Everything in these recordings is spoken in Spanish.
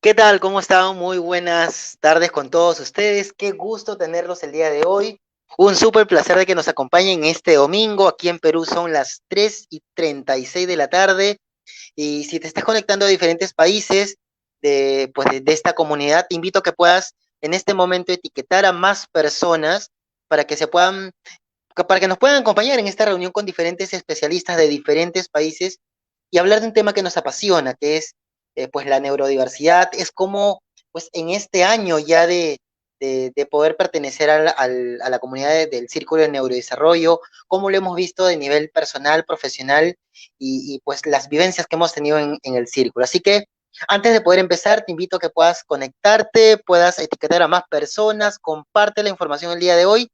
¿Qué tal? ¿Cómo están? Muy buenas tardes con todos ustedes. Qué gusto tenerlos el día de hoy. Un súper placer de que nos acompañen este domingo. Aquí en Perú son las 3:36 de la tarde. Y si te estás conectando a diferentes países de esta comunidad, te invito a que puedas en este momento etiquetar a más personas para que para que nos puedan acompañar en esta reunión con diferentes especialistas de diferentes países y hablar de un tema que nos apasiona, que es pues la neurodiversidad. Es como pues en este año ya de poder pertenecer a la comunidad del Círculo de Neurodesarrollo, cómo lo hemos visto de nivel personal, profesional pues las vivencias que hemos tenido en el círculo. Así que antes de poder empezar, te invito a que puedas conectarte, puedas etiquetar a más personas, comparte la información el día de hoy,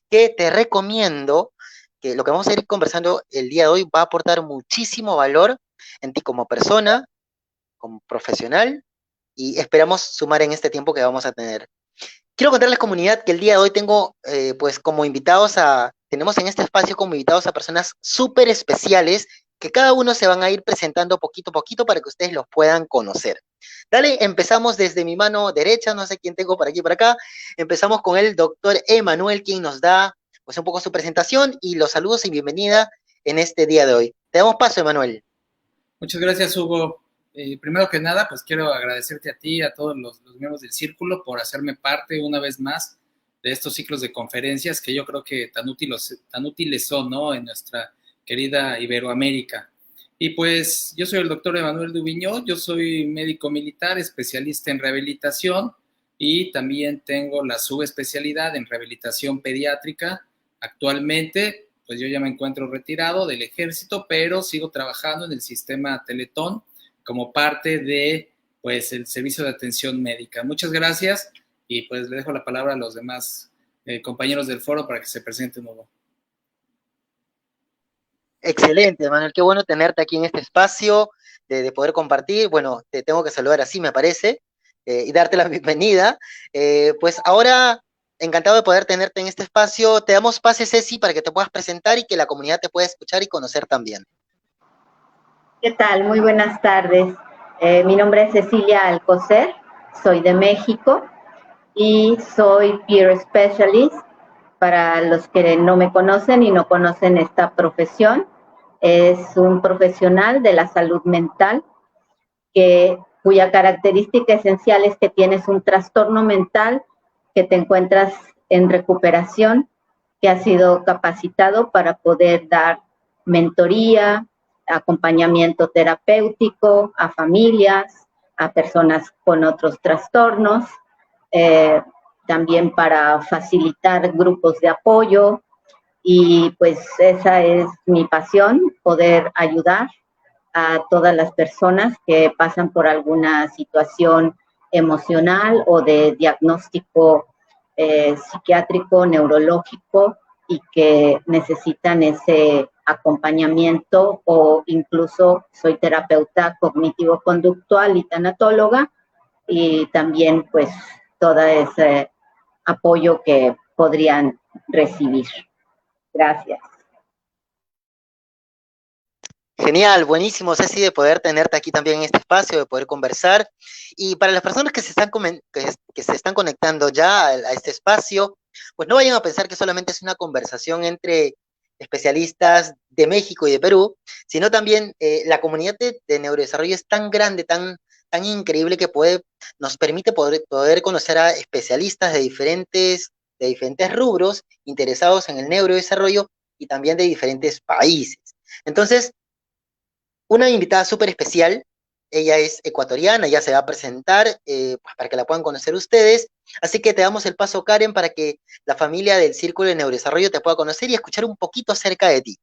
que te recomiendo que lo que vamos a ir conversando el día de hoy va a aportar muchísimo valor en ti como persona, como profesional, y esperamos sumar en este tiempo que vamos a tener. Quiero contarles, comunidad, que el día de hoy pues como tenemos en este espacio como invitados a personas súper especiales que cada uno se van a ir presentando poquito a poquito para que ustedes los puedan conocer. Dale, empezamos desde mi mano derecha, no sé quién tengo por aquí y por acá. Empezamos con el doctor Emanuel, quien nos da pues un poco su presentación y los saludos y bienvenida en este día de hoy. Te damos paso, Emanuel. Muchas gracias, Hugo. Primero que nada, pues quiero agradecerte a ti y a todos los miembros del círculo por hacerme parte una vez más de estos ciclos de conferencias que yo creo que tan útiles son, ¿no?, en nuestra querida Iberoamérica. Y pues yo soy el doctor Emanuel Dubiñó, yo soy médico militar, especialista en rehabilitación y también tengo la subespecialidad en rehabilitación pediátrica. Actualmente pues yo ya me encuentro retirado del ejército, pero sigo trabajando en el sistema Teletón como parte de pues el servicio de atención médica. Muchas gracias y pues le dejo la palabra a los demás compañeros del foro para que se presenten, Hugo. Excelente, Manuel, qué bueno tenerte aquí en este espacio, de poder compartir. Bueno, te tengo que saludar así, me parece, y darte la bienvenida. Pues ahora, encantado de poder tenerte en este espacio. Te damos pase, Ceci, para que te puedas presentar y que la comunidad te pueda escuchar y conocer también. ¿Qué tal? Muy buenas tardes. Mi nombre es Cecilia Alcocer, soy de México y soy Peer Specialist. Para los que no me conocen y no conocen esta profesión, es un profesional de la salud mental cuya característica esencial es que tienes un trastorno mental, que te encuentras en recuperación, que has sido capacitado para poder dar mentoría, acompañamiento terapéutico a familias, a personas con otros trastornos, también para facilitar grupos de apoyo, y pues esa es mi pasión, poder ayudar a todas las personas que pasan por alguna situación emocional o de diagnóstico psiquiátrico, neurológico, y que necesitan ese acompañamiento, o incluso soy terapeuta cognitivo-conductual y tanatóloga, y también pues toda esa apoyo que podrían recibir. Gracias. Genial, buenísimo, Ceci, de poder tenerte aquí también en este espacio, de poder conversar. Y para las personas que que se están conectando ya a este espacio, pues no vayan a pensar que solamente es una conversación entre especialistas de México y de Perú, sino también la comunidad de neurodesarrollo es tan grande, tan increíble que nos permite poder conocer a especialistas de diferentes rubros interesados en el neurodesarrollo y también de diferentes países. Entonces, una invitada súper especial, ella es ecuatoriana, ya se va a presentar pues para que la puedan conocer ustedes. Así que te damos el paso, Karen, para que la familia del Círculo de Neurodesarrollo te pueda conocer y escuchar un poquito acerca de ti.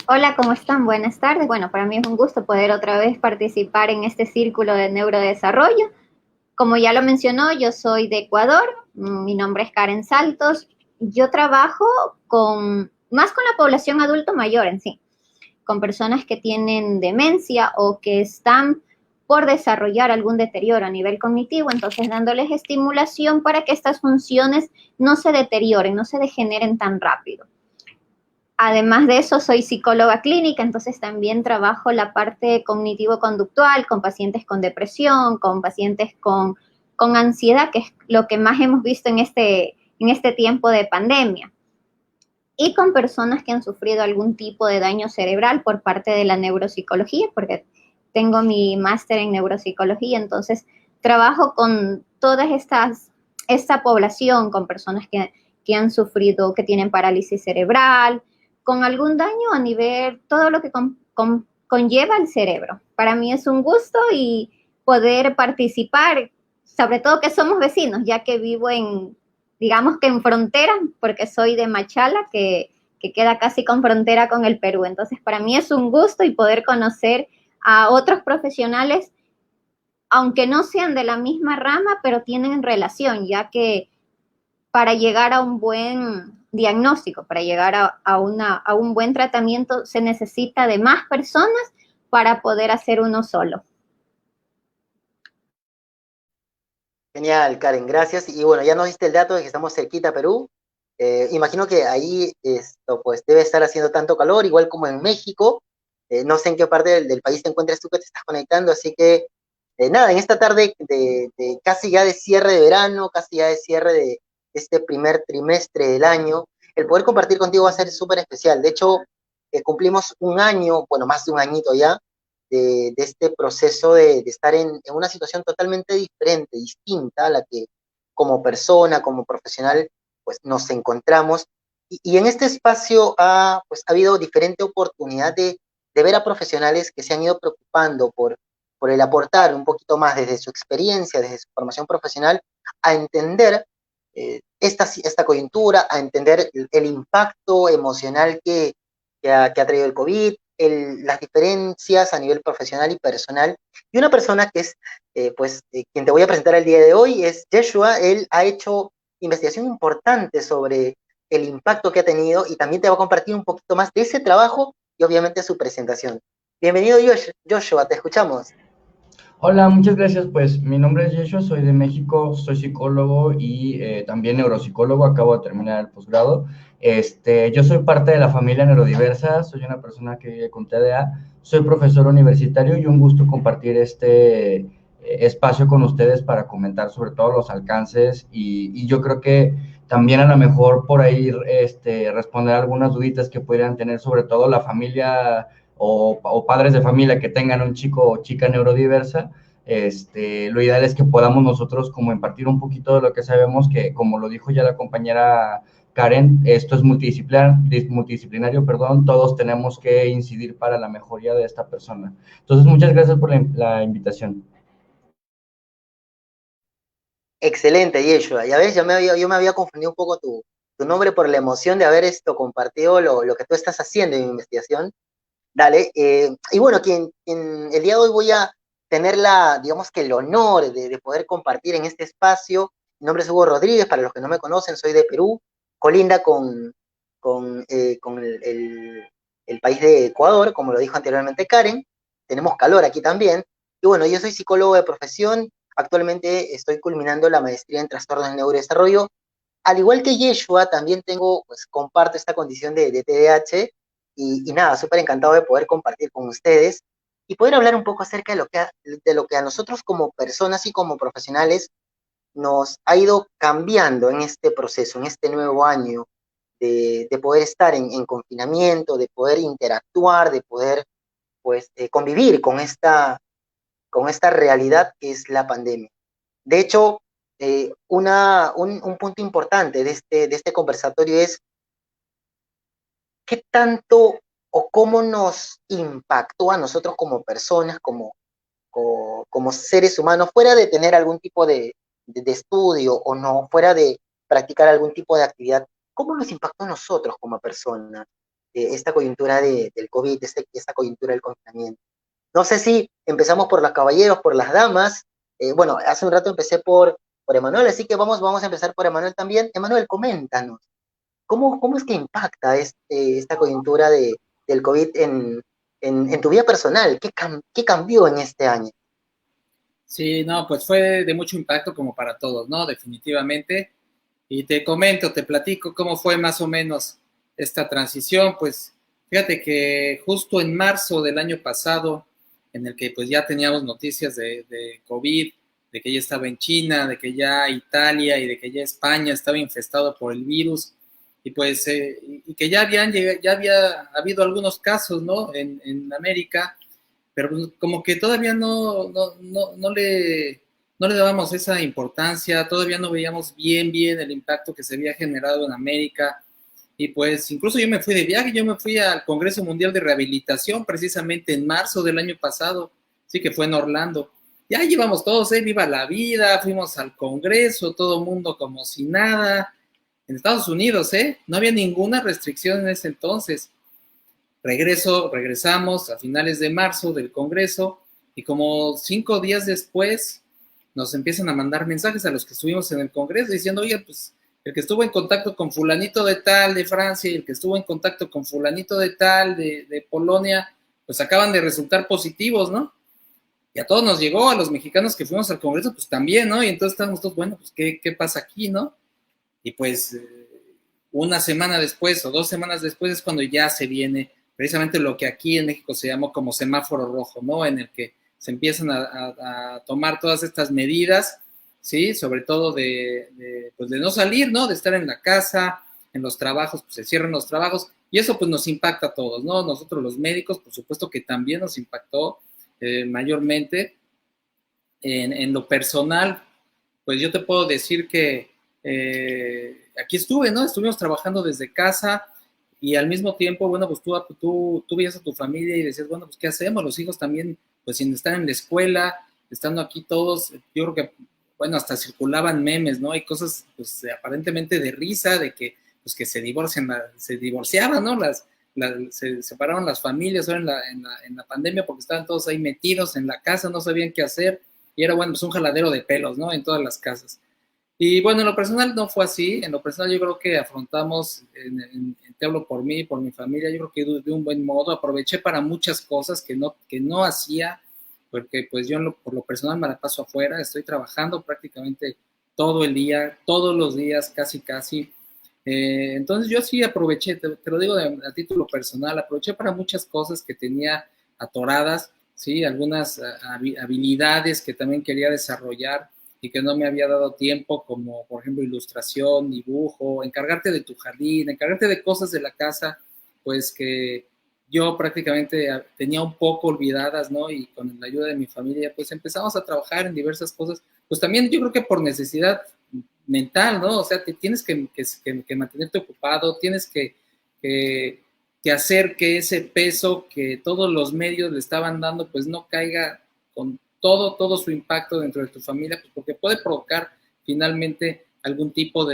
Hola, ¿cómo están? Buenas tardes. Bueno, para mí es un gusto poder otra vez participar en este Círculo de Neurodesarrollo. Como ya lo mencionó, yo soy de Ecuador, mi nombre es Karen Saltos. Yo trabajo más con la población adulto mayor en sí, con personas que tienen demencia o que están por desarrollar algún deterioro a nivel cognitivo, entonces dándoles estimulación para que estas funciones no se deterioren, no se degeneren tan rápido. Además de eso, soy psicóloga clínica, entonces también trabajo la parte cognitivo-conductual con pacientes con depresión, con pacientes con ansiedad, que es lo que más hemos visto en este tiempo de pandemia. Y con personas que han sufrido algún tipo de daño cerebral por parte de la neuropsicología, porque tengo mi máster en neuropsicología, entonces trabajo con toda esta población, con personas que han sufrido, que tienen parálisis cerebral, con algún daño a nivel, todo lo que conlleva el cerebro. Para mí es un gusto y poder participar, sobre todo que somos vecinos, ya que vivo digamos que en frontera, porque soy de Machala, que queda casi con frontera con el Perú. Entonces, para mí es un gusto y poder conocer a otros profesionales, aunque no sean de la misma rama, pero tienen relación, ya que para llegar a un buen diagnóstico, para llegar a un buen tratamiento, se necesita de más personas para poder hacer uno solo. Genial, Karen, gracias. Y bueno, ya nos diste el dato de que estamos cerquita a Perú. Imagino que ahí esto pues debe estar haciendo tanto calor, igual como en México. No sé en qué parte del país te encuentras tú que te estás conectando, así que nada, en esta tarde de casi ya de cierre de verano, casi ya de cierre de este primer trimestre del año, el poder compartir contigo va a ser súper especial. De hecho, cumplimos un año, bueno, más de un añito ya, de este proceso de estar en una situación totalmente diferente, distinta a la que como persona, como profesional, pues nos encontramos. Y en este espacio pues, ha habido diferente oportunidad de ver a profesionales que se han ido preocupando por el aportar un poquito más desde su experiencia, desde su formación profesional, a entender esta coyuntura, a entender el impacto emocional que ha traído el COVID, las diferencias a nivel profesional y personal. Y una persona que es, quien te voy a presentar el día de hoy es Yeshua. Él ha hecho investigación importante sobre el impacto que ha tenido y también te va a compartir un poquito más de ese trabajo y obviamente su presentación. Bienvenido, Joshua, te escuchamos. Hola, muchas gracias. Pues mi nombre es Yeshua, soy de México, soy psicólogo y también neuropsicólogo, acabo de terminar el posgrado. Yo soy parte de la familia neurodiversa, soy una persona que vive con TDA, soy profesor universitario y un gusto compartir este espacio con ustedes para comentar sobre todos los alcances y yo creo que también a lo mejor por ahí responder algunas duditas que pudieran tener sobre todo la familia o padres de familia que tengan un chico o chica neurodiversa. Lo ideal es que podamos nosotros como impartir un poquito de lo que sabemos, que como lo dijo ya la compañera Karen, esto es multidisciplinario, todos tenemos que incidir para la mejoría de esta persona. Entonces, muchas gracias por la invitación. Excelente, Yeshua. Ya ves, yo me había confundido un poco tu nombre por la emoción de haber compartido lo que tú estás haciendo en investigación. Dale, y bueno, el día de hoy voy a tener digamos que el honor de poder compartir en este espacio. Mi nombre es Hugo Rodríguez, para los que no me conocen, soy de Perú, colinda con el país de Ecuador, como lo dijo anteriormente Karen. Tenemos calor aquí también. Y bueno, yo soy psicólogo de profesión, Actualmente estoy culminando la maestría en trastornos del neurodesarrollo. Al igual que Yeshua, también tengo, pues comparto esta condición de TDAH y nada, súper encantado de poder compartir con ustedes y poder hablar un poco acerca de lo que a nosotros como personas y como profesionales nos ha ido cambiando en este proceso, en este nuevo año, de poder estar en confinamiento, de poder interactuar, de poder pues convivir con esta realidad que es la pandemia. De hecho, un punto importante de este conversatorio es qué tanto o cómo nos impactó a nosotros como personas, como seres humanos, fuera de tener algún tipo de estudio o no, fuera de practicar algún tipo de actividad, cómo nos impactó a nosotros como personas esta coyuntura del COVID, esta coyuntura del confinamiento. No sé si empezamos por los caballeros, por las damas. Bueno, hace un rato empecé por Emanuel, así que vamos a empezar por Emanuel también. Emanuel, coméntanos, ¿cómo es que impacta esta coyuntura del COVID en tu vida personal? ¿Qué cambió en este año? Sí, no, pues fue de mucho impacto como para todos, ¿no? Definitivamente. Y te comento, te platico cómo fue más o menos esta transición. Pues fíjate que justo en marzo del año pasado, en el que pues ya teníamos noticias de COVID, de que ya estaba en China, de que ya Italia y de que ya España estaba infestado por el virus, y pues y que ya había habido algunos casos, ¿no? En América, pero pues, como que todavía no le dábamos esa importancia, todavía no veíamos bien el impacto que se había generado en América. Y pues incluso yo me fui de viaje, yo me fui al Congreso Mundial de Rehabilitación precisamente en marzo del año pasado, sí que fue en Orlando. Y ahí íbamos todos, viva la vida, fuimos al Congreso, todo el mundo como si nada. En Estados Unidos, no había ninguna restricción en ese entonces. Regresamos a finales de marzo del Congreso y como 5 días después nos empiezan a mandar mensajes a los que estuvimos en el Congreso diciendo, oye, pues el que estuvo en contacto con fulanito de tal de Francia y el que estuvo en contacto con fulanito de tal de Polonia, pues acaban de resultar positivos, ¿no? Y a todos nos llegó, a los mexicanos que fuimos al Congreso, pues también, ¿no? Y entonces estábamos todos, bueno, pues ¿qué pasa aquí, no? Y pues una semana después o 2 semanas después es cuando ya se viene precisamente lo que aquí en México se llamó como semáforo rojo, ¿no? En el que se empiezan a tomar todas estas medidas, ¿sí? Sobre todo pues de no salir, ¿no? De estar en la casa, en los trabajos, pues se cierran los trabajos, y eso pues nos impacta a todos, ¿no? Nosotros los médicos, por supuesto que también nos impactó mayormente. En lo personal, pues yo te puedo decir que aquí estuve, ¿no? Estuvimos trabajando desde casa y al mismo tiempo, bueno, pues tú veías a tu familia y decías, bueno, pues ¿qué hacemos? Los hijos también, pues sin estar en la escuela, estando aquí todos, yo creo que, bueno, hasta circulaban memes, ¿no? Hay cosas, pues aparentemente de risa, de que, pues que se divorciaban, ¿no? Se separaron las familias ahora en la pandemia porque estaban todos ahí metidos en la casa, no sabían qué hacer y era, bueno, pues un jaladero de pelos, ¿no? En todas las casas. Y bueno, en lo personal no fue así, en lo personal yo creo que afrontamos, te hablo por mí, por mi familia, yo creo que de un buen modo, aproveché para muchas cosas que no hacía, porque pues yo por lo personal me la paso afuera, estoy trabajando prácticamente todo el día, todos los días, casi. Entonces yo sí aproveché, te lo digo a título personal, aproveché para muchas cosas que tenía atoradas, ¿sí? Algunas habilidades que también quería desarrollar y que no me había dado tiempo, como por ejemplo ilustración, dibujo, encargarte de tu jardín, encargarte de cosas de la casa, pues que yo prácticamente tenía un poco olvidadas, ¿no? Y con la ayuda de mi familia, pues empezamos a trabajar en diversas cosas, pues también yo creo que por necesidad mental, ¿no? O sea, te tienes que mantenerte ocupado, tienes que hacer que ese peso que todos los medios le estaban dando, pues no caiga con todo su impacto dentro de tu familia, pues porque puede provocar finalmente algún tipo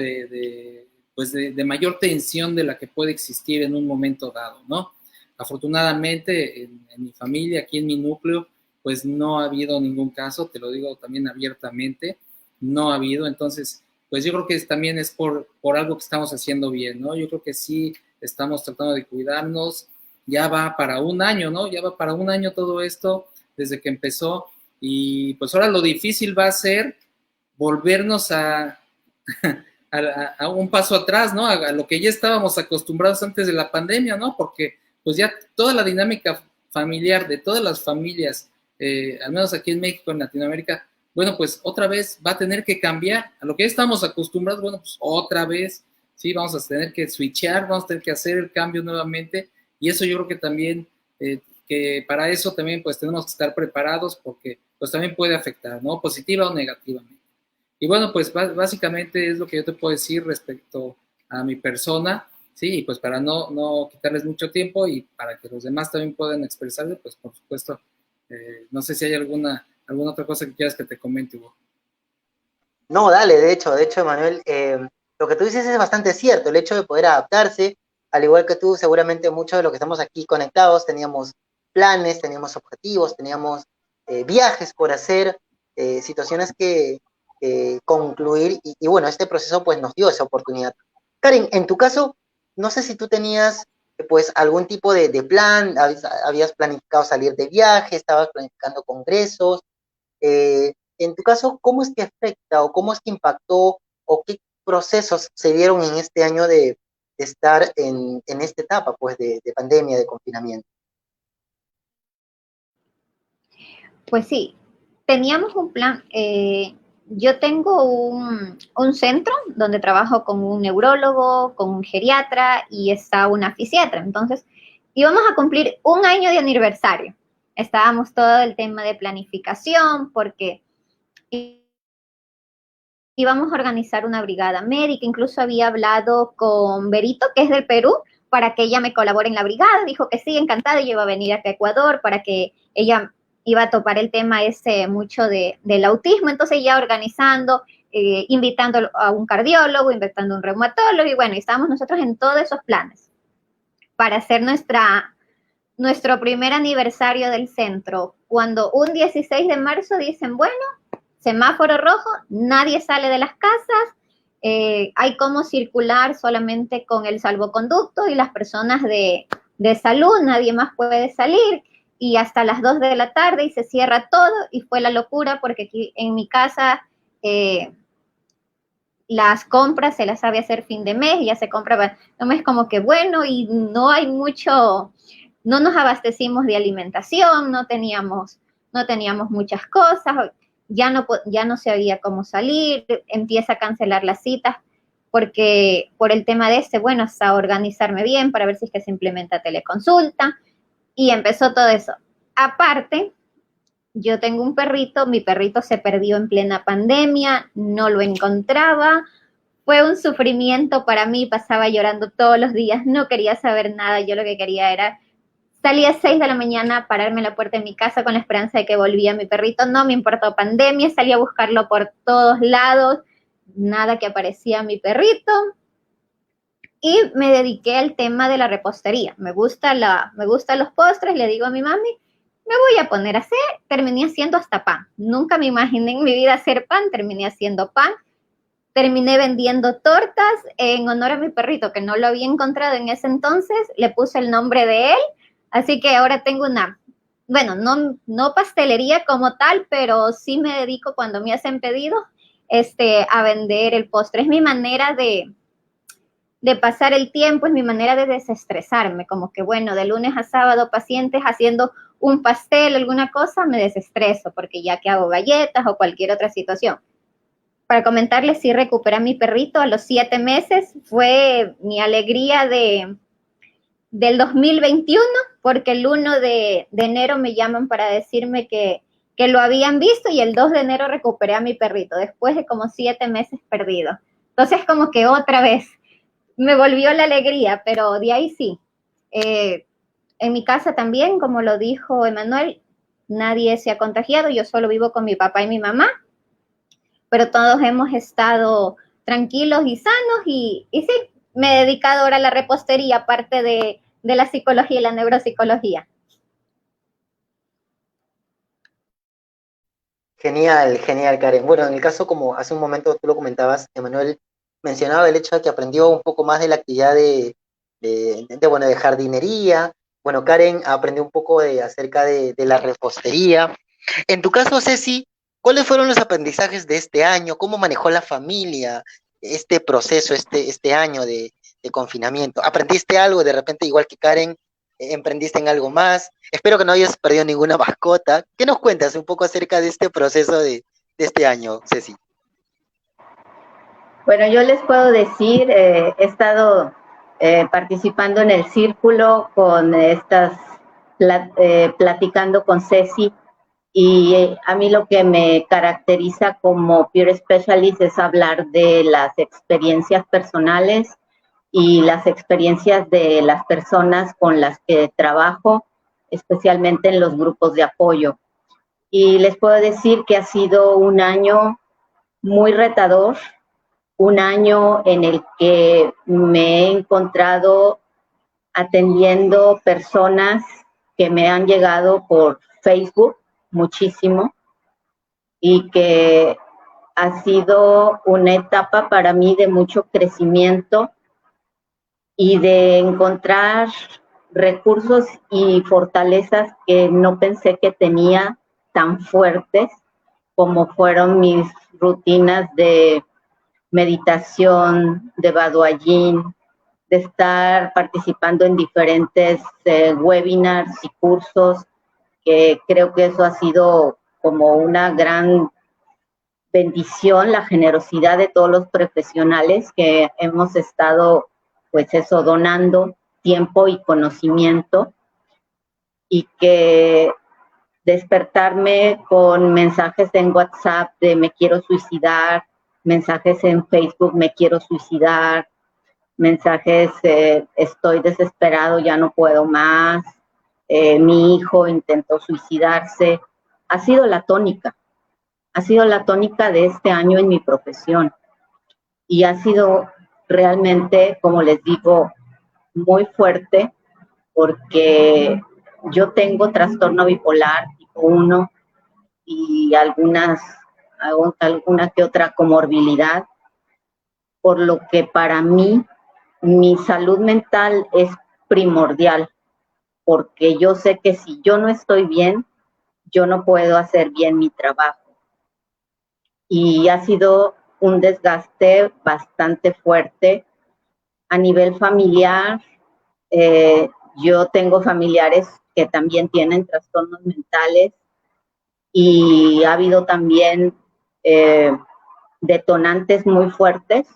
pues de mayor tensión de la que puede existir en un momento dado, ¿no? Afortunadamente, en mi familia, aquí en mi núcleo, pues no ha habido ningún caso, te lo digo también abiertamente, no ha habido, entonces, pues yo creo que también es por algo que estamos haciendo bien, ¿no? Yo creo que sí estamos tratando de cuidarnos, ya va para un año, ¿no? Ya va para un año todo esto, desde que empezó, y pues ahora lo difícil va a ser volvernos a un paso atrás, ¿no? A lo que ya estábamos acostumbrados antes de la pandemia, ¿no? Porque pues ya toda la dinámica familiar de todas las familias, al menos aquí en México, en Latinoamérica, bueno, pues otra vez va a tener que cambiar a lo que ya estamos acostumbrados, bueno, pues otra vez, sí, vamos a tener que switchar, vamos a tener que hacer el cambio nuevamente, y eso yo creo que también, que para eso también pues tenemos que estar preparados, porque pues también puede afectar, ¿no? Positiva o negativamente. Y bueno, pues básicamente es lo que yo te puedo decir respecto a mi persona, sí, y pues para no quitarles mucho tiempo y para que los demás también puedan expresarse, pues por supuesto, no sé si hay alguna otra cosa que quieras que te comente, Hugo. No, dale, de hecho, Emanuel, lo que tú dices es bastante cierto, el hecho de poder adaptarse, al igual que tú, seguramente muchos de los que estamos aquí conectados teníamos planes, teníamos objetivos, teníamos viajes por hacer, situaciones que concluir, y bueno, este proceso pues nos dio esa oportunidad. Karen, en tu caso, no sé si tú tenías pues algún tipo de plan, habías planificado salir de viaje, estabas planificando congresos, en tu caso, ¿cómo es que afecta o cómo es que impactó o qué procesos se dieron en este año de estar en esta etapa pues de pandemia, de confinamiento? Pues sí, teníamos un plan. Yo tengo un centro donde trabajo con un neurólogo, con un geriatra y está una fisiatra. Entonces, íbamos a cumplir un año de aniversario. Estábamos todo el tema de planificación porque íbamos a organizar una brigada médica. Incluso había hablado con Berito, que es del Perú, para que ella me colabore en la brigada. Dijo que sí, encantada, yo iba a venir acá a Ecuador para que ella iba a topar el tema ese mucho del autismo. Entonces ya organizando, invitando a un cardiólogo, invitando a un reumatólogo, y bueno, estábamos nosotros en todos esos planes para hacer nuestro primer aniversario del centro. Cuando un 16 de marzo dicen, bueno, semáforo rojo, nadie sale de las casas, hay como circular solamente con el salvoconducto y las personas de salud, nadie más puede salir, y hasta las 2 de la tarde y se cierra todo, y fue la locura porque aquí en mi casa las compras se las sabe hacer fin de mes, ya se compra, no es como que bueno, y no hay mucho, no nos abastecimos de alimentación, no teníamos muchas cosas, ya no sabía cómo salir, empieza a cancelar las citas, porque por el tema de bueno, hasta organizarme bien para ver si es que se implementa teleconsulta, y empezó todo eso. Aparte, yo tengo un perrito, mi perrito se perdió en plena pandemia, no lo encontraba, fue un sufrimiento para mí, pasaba llorando todos los días, no quería saber nada, yo lo que quería era salir a 6 de la mañana, pararme en la puerta de mi casa con la esperanza de que volvía mi perrito, no me importó pandemia, salí a buscarlo por todos lados, nada que aparecía mi perrito, y me dediqué al tema de la repostería. Me gustan los postres, le digo a mi mami, me voy a poner a hacer, terminé haciendo hasta pan. Nunca me imaginé en mi vida hacer pan, terminé haciendo pan, terminé vendiendo tortas en honor a mi perrito, que no lo había encontrado en ese entonces, le puse el nombre de él, así que ahora tengo bueno, no pastelería como tal, pero sí me dedico cuando me hacen pedidos, a vender el postre. Es mi manera de pasar el tiempo, es mi manera de desestresarme, como que bueno, de lunes a sábado pacientes haciendo un pastel, alguna cosa, me desestreso, porque ya que hago galletas o cualquier otra situación. Para comentarles, sí recuperé a mi perrito a los 7 meses, fue mi alegría del 2021, porque el 1 de enero me llaman para decirme que lo habían visto, y el 2 de enero recuperé a mi perrito, después de como 7 meses perdido. Entonces como que otra vez me volvió la alegría, pero de ahí sí. En mi casa también, como lo dijo Emanuel, nadie se ha contagiado, yo solo vivo con mi papá y mi mamá, pero todos hemos estado tranquilos y sanos, y sí, me he dedicado ahora a la repostería, aparte de la psicología y la neuropsicología. Genial, genial, Karen. Bueno, en el caso, como hace un momento tú lo comentabas, Emanuel mencionaba el hecho de que aprendió un poco más de la actividad bueno, de jardinería. Bueno, Karen aprendió un poco acerca de la repostería. En tu caso, Ceci, ¿cuáles fueron los aprendizajes de este año? ¿Cómo manejó la familia este proceso, este año de confinamiento? ¿Aprendiste algo de repente, igual que Karen, emprendiste en algo más? Espero que no hayas perdido ninguna mascota. ¿Qué nos cuentas un poco acerca de este proceso de este año, Ceci? Bueno, yo les puedo decir, he estado participando en el círculo con platicando con Ceci, y a mí lo que me caracteriza como peer specialist es hablar de las experiencias personales y las experiencias de las personas con las que trabajo, especialmente en los grupos de apoyo. Y les puedo decir que ha sido un año muy retador, un año en el que me he encontrado atendiendo personas que me han llegado por Facebook muchísimo, y que ha sido una etapa para mí de mucho crecimiento y de encontrar recursos y fortalezas que no pensé que tenía tan fuertes, como fueron mis rutinas de meditación, de Badoayín, de estar participando en diferentes webinars y cursos, que creo que eso ha sido como una gran bendición, la generosidad de todos los profesionales que hemos estado, pues eso, donando tiempo y conocimiento, y que despertarme con mensajes en WhatsApp de me quiero suicidar, mensajes en Facebook me quiero suicidar, mensajes estoy desesperado, ya no puedo más, mi hijo intentó suicidarse. Ha sido la tónica de este año en mi profesión, y ha sido realmente, como les digo, muy fuerte, porque yo tengo trastorno bipolar tipo 1 y alguna que otra comorbilidad, por lo que para mí mi salud mental es primordial, porque yo sé que si yo no estoy bien, yo no puedo hacer bien mi trabajo. Y ha sido un desgaste bastante fuerte a nivel familiar. Yo tengo familiares que también tienen trastornos mentales, y ha habido también detonantes muy fuertes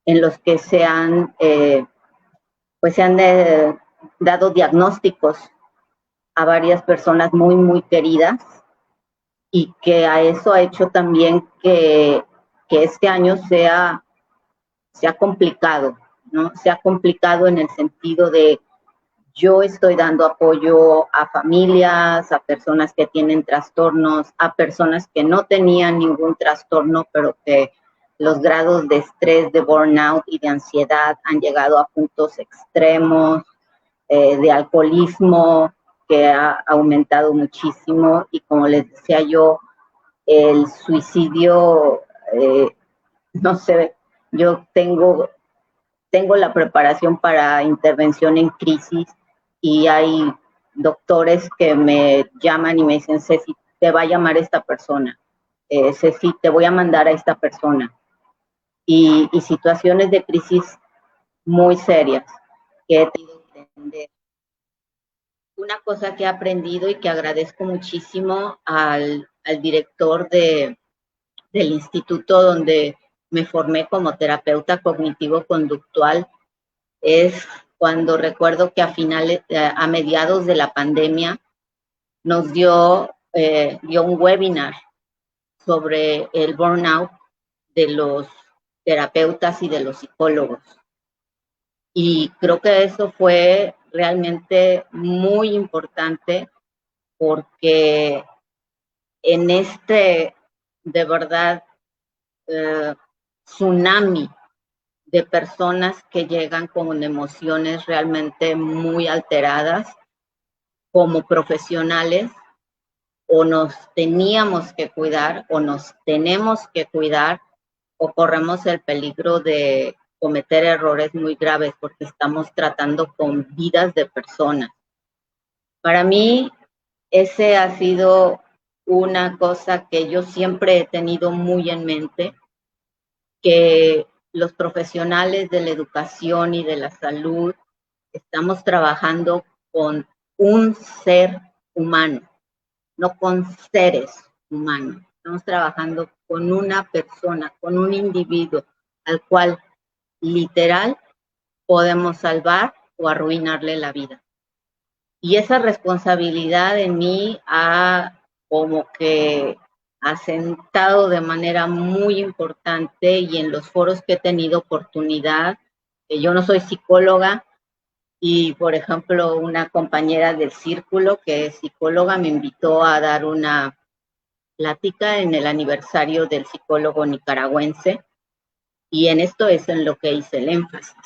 en los que se han dado diagnósticos a varias personas muy, muy queridas, y que a eso ha hecho también que este año sea complicado, ¿no? Se ha complicado en el sentido de yo estoy dando apoyo a familias, a personas que tienen trastornos, a personas que no tenían ningún trastorno, pero que los grados de estrés, de burnout y de ansiedad han llegado a puntos extremos, de alcoholismo que ha aumentado muchísimo, y como les decía yo, el suicidio, no sé, yo tengo la preparación para intervención en crisis, y hay doctores que me llaman y me dicen, Ceci, te va a llamar esta persona, Ceci, te voy a mandar a esta persona, y situaciones de crisis muy serias que he tenido que entender. Una cosa que he aprendido y que agradezco muchísimo al director del instituto donde me formé como terapeuta cognitivo-conductual, es cuando recuerdo que a mediados de la pandemia nos dio un webinar sobre el burnout de los terapeutas y de los psicólogos. Y creo que eso fue realmente muy importante, porque en de verdad, tsunami de personas que llegan con emociones realmente muy alteradas, como profesionales, o nos teníamos que cuidar, o nos tenemos que cuidar, o corremos el peligro de cometer errores muy graves, porque estamos tratando con vidas de personas. Para mí, ese ha sido una cosa que yo siempre he tenido muy en mente, que los profesionales de la educación y de la salud estamos trabajando con un ser humano, no con seres humanos. Estamos trabajando con una persona, con un individuo al cual literal podemos salvar o arruinarle la vida. Y esa responsabilidad en mí ha como que asentado de manera muy importante, y en los foros que he tenido oportunidad, que yo no soy psicóloga, y por ejemplo una compañera del círculo que es psicóloga me invitó a dar una plática en el aniversario del psicólogo nicaragüense, y en esto es en lo que hice el énfasis,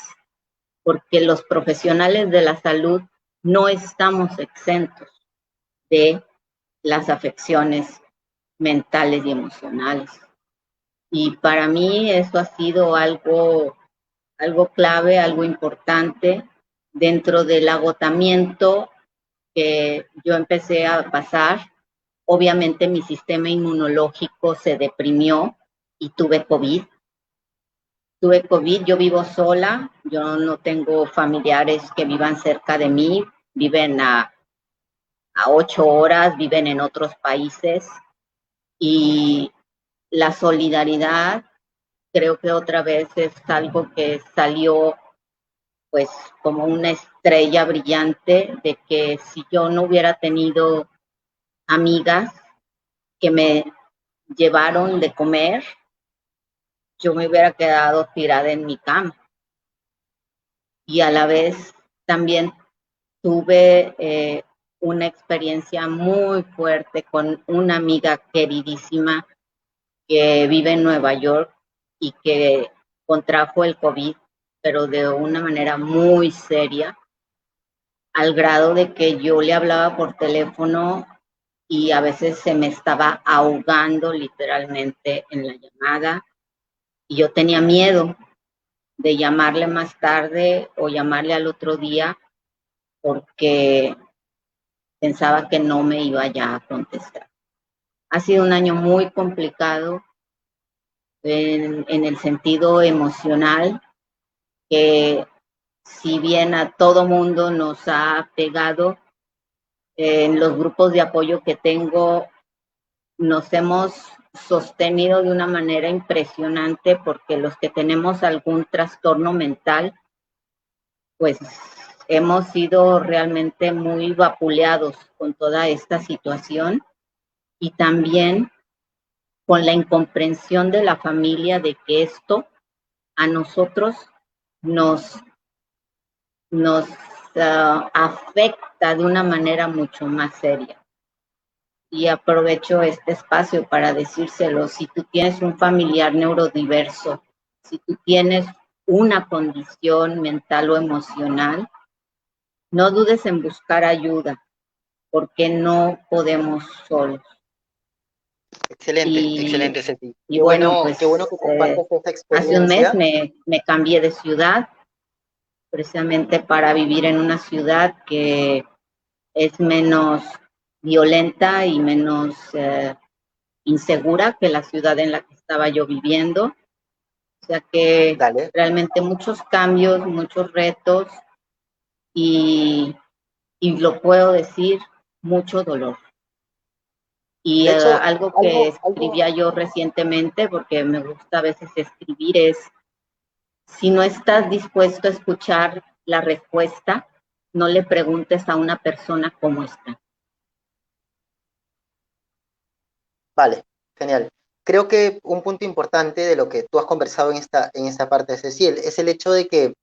porque los profesionales de la salud no estamos exentos de las afecciones mentales y emocionales. Y para mí eso ha sido algo clave, algo importante dentro del agotamiento que yo empecé a pasar. Obviamente mi sistema inmunológico se deprimió y tuve COVID. Yo vivo sola, yo no tengo familiares que vivan cerca de mí, viven a 8 horas, viven en otros países, y la solidaridad creo que otra vez es algo que salió pues como una estrella brillante, de que si yo no hubiera tenido amigas que me llevaron de comer, yo me hubiera quedado tirada en mi cama. Y a la vez también tuve una experiencia muy fuerte con una amiga queridísima que vive en Nueva York y que contrajo el COVID, pero de una manera muy seria, al grado de que yo le hablaba por teléfono y a veces se me estaba ahogando literalmente en la llamada, y yo tenía miedo de llamarle más tarde o llamarle al otro día porque pensaba que no me iba ya a contestar. Ha sido un año muy complicado en el sentido emocional, que si bien a todo mundo nos ha pegado, en los grupos de apoyo que tengo nos hemos sostenido de una manera impresionante, porque los que tenemos algún trastorno mental, pues hemos sido realmente muy vapuleados con toda esta situación, y también con la incomprensión de la familia de que esto a nosotros nos afecta de una manera mucho más seria. Y aprovecho este espacio para decírselo: si tú tienes un familiar neurodiverso, si tú tienes una condición mental o emocional, no dudes en buscar ayuda, porque no podemos solos. Excelente, Ceci. Y bueno, pues qué bueno que compartas esta hace un mes experiencia. me cambié de ciudad, precisamente para vivir en una ciudad que es menos violenta y menos insegura que la ciudad en la que estaba yo viviendo. O sea que Dale. realmente muchos cambios, muchos retos, y lo puedo decir, mucho dolor. Y De hecho, algo que escribía yo recientemente, porque me gusta a veces escribir, es: si no estás dispuesto a escuchar la respuesta, no le preguntes a una persona cómo está. vale, genial. Creo que un punto importante de lo que tú has conversado en esta parte, Cecil, es el hecho de que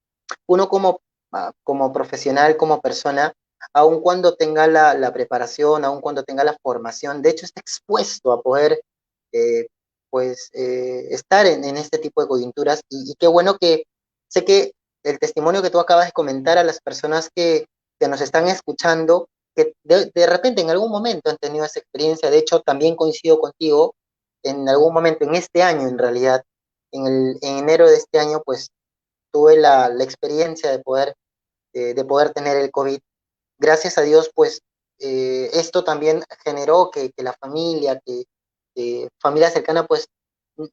uno como profesional, como persona, aun cuando tenga la preparación, aun cuando tenga la formación, de hecho está expuesto a poder eh, estar en este tipo de coyunturas, y qué bueno que sé que el testimonio que tú acabas de comentar a las personas que nos están escuchando, que de repente en algún momento han tenido esa experiencia. De hecho también coincido contigo, en algún momento en este año en realidad, en enero de este año, pues tuve la experiencia de poder tener el COVID. Gracias a Dios, pues esto también generó que la familia, que familia cercana, pues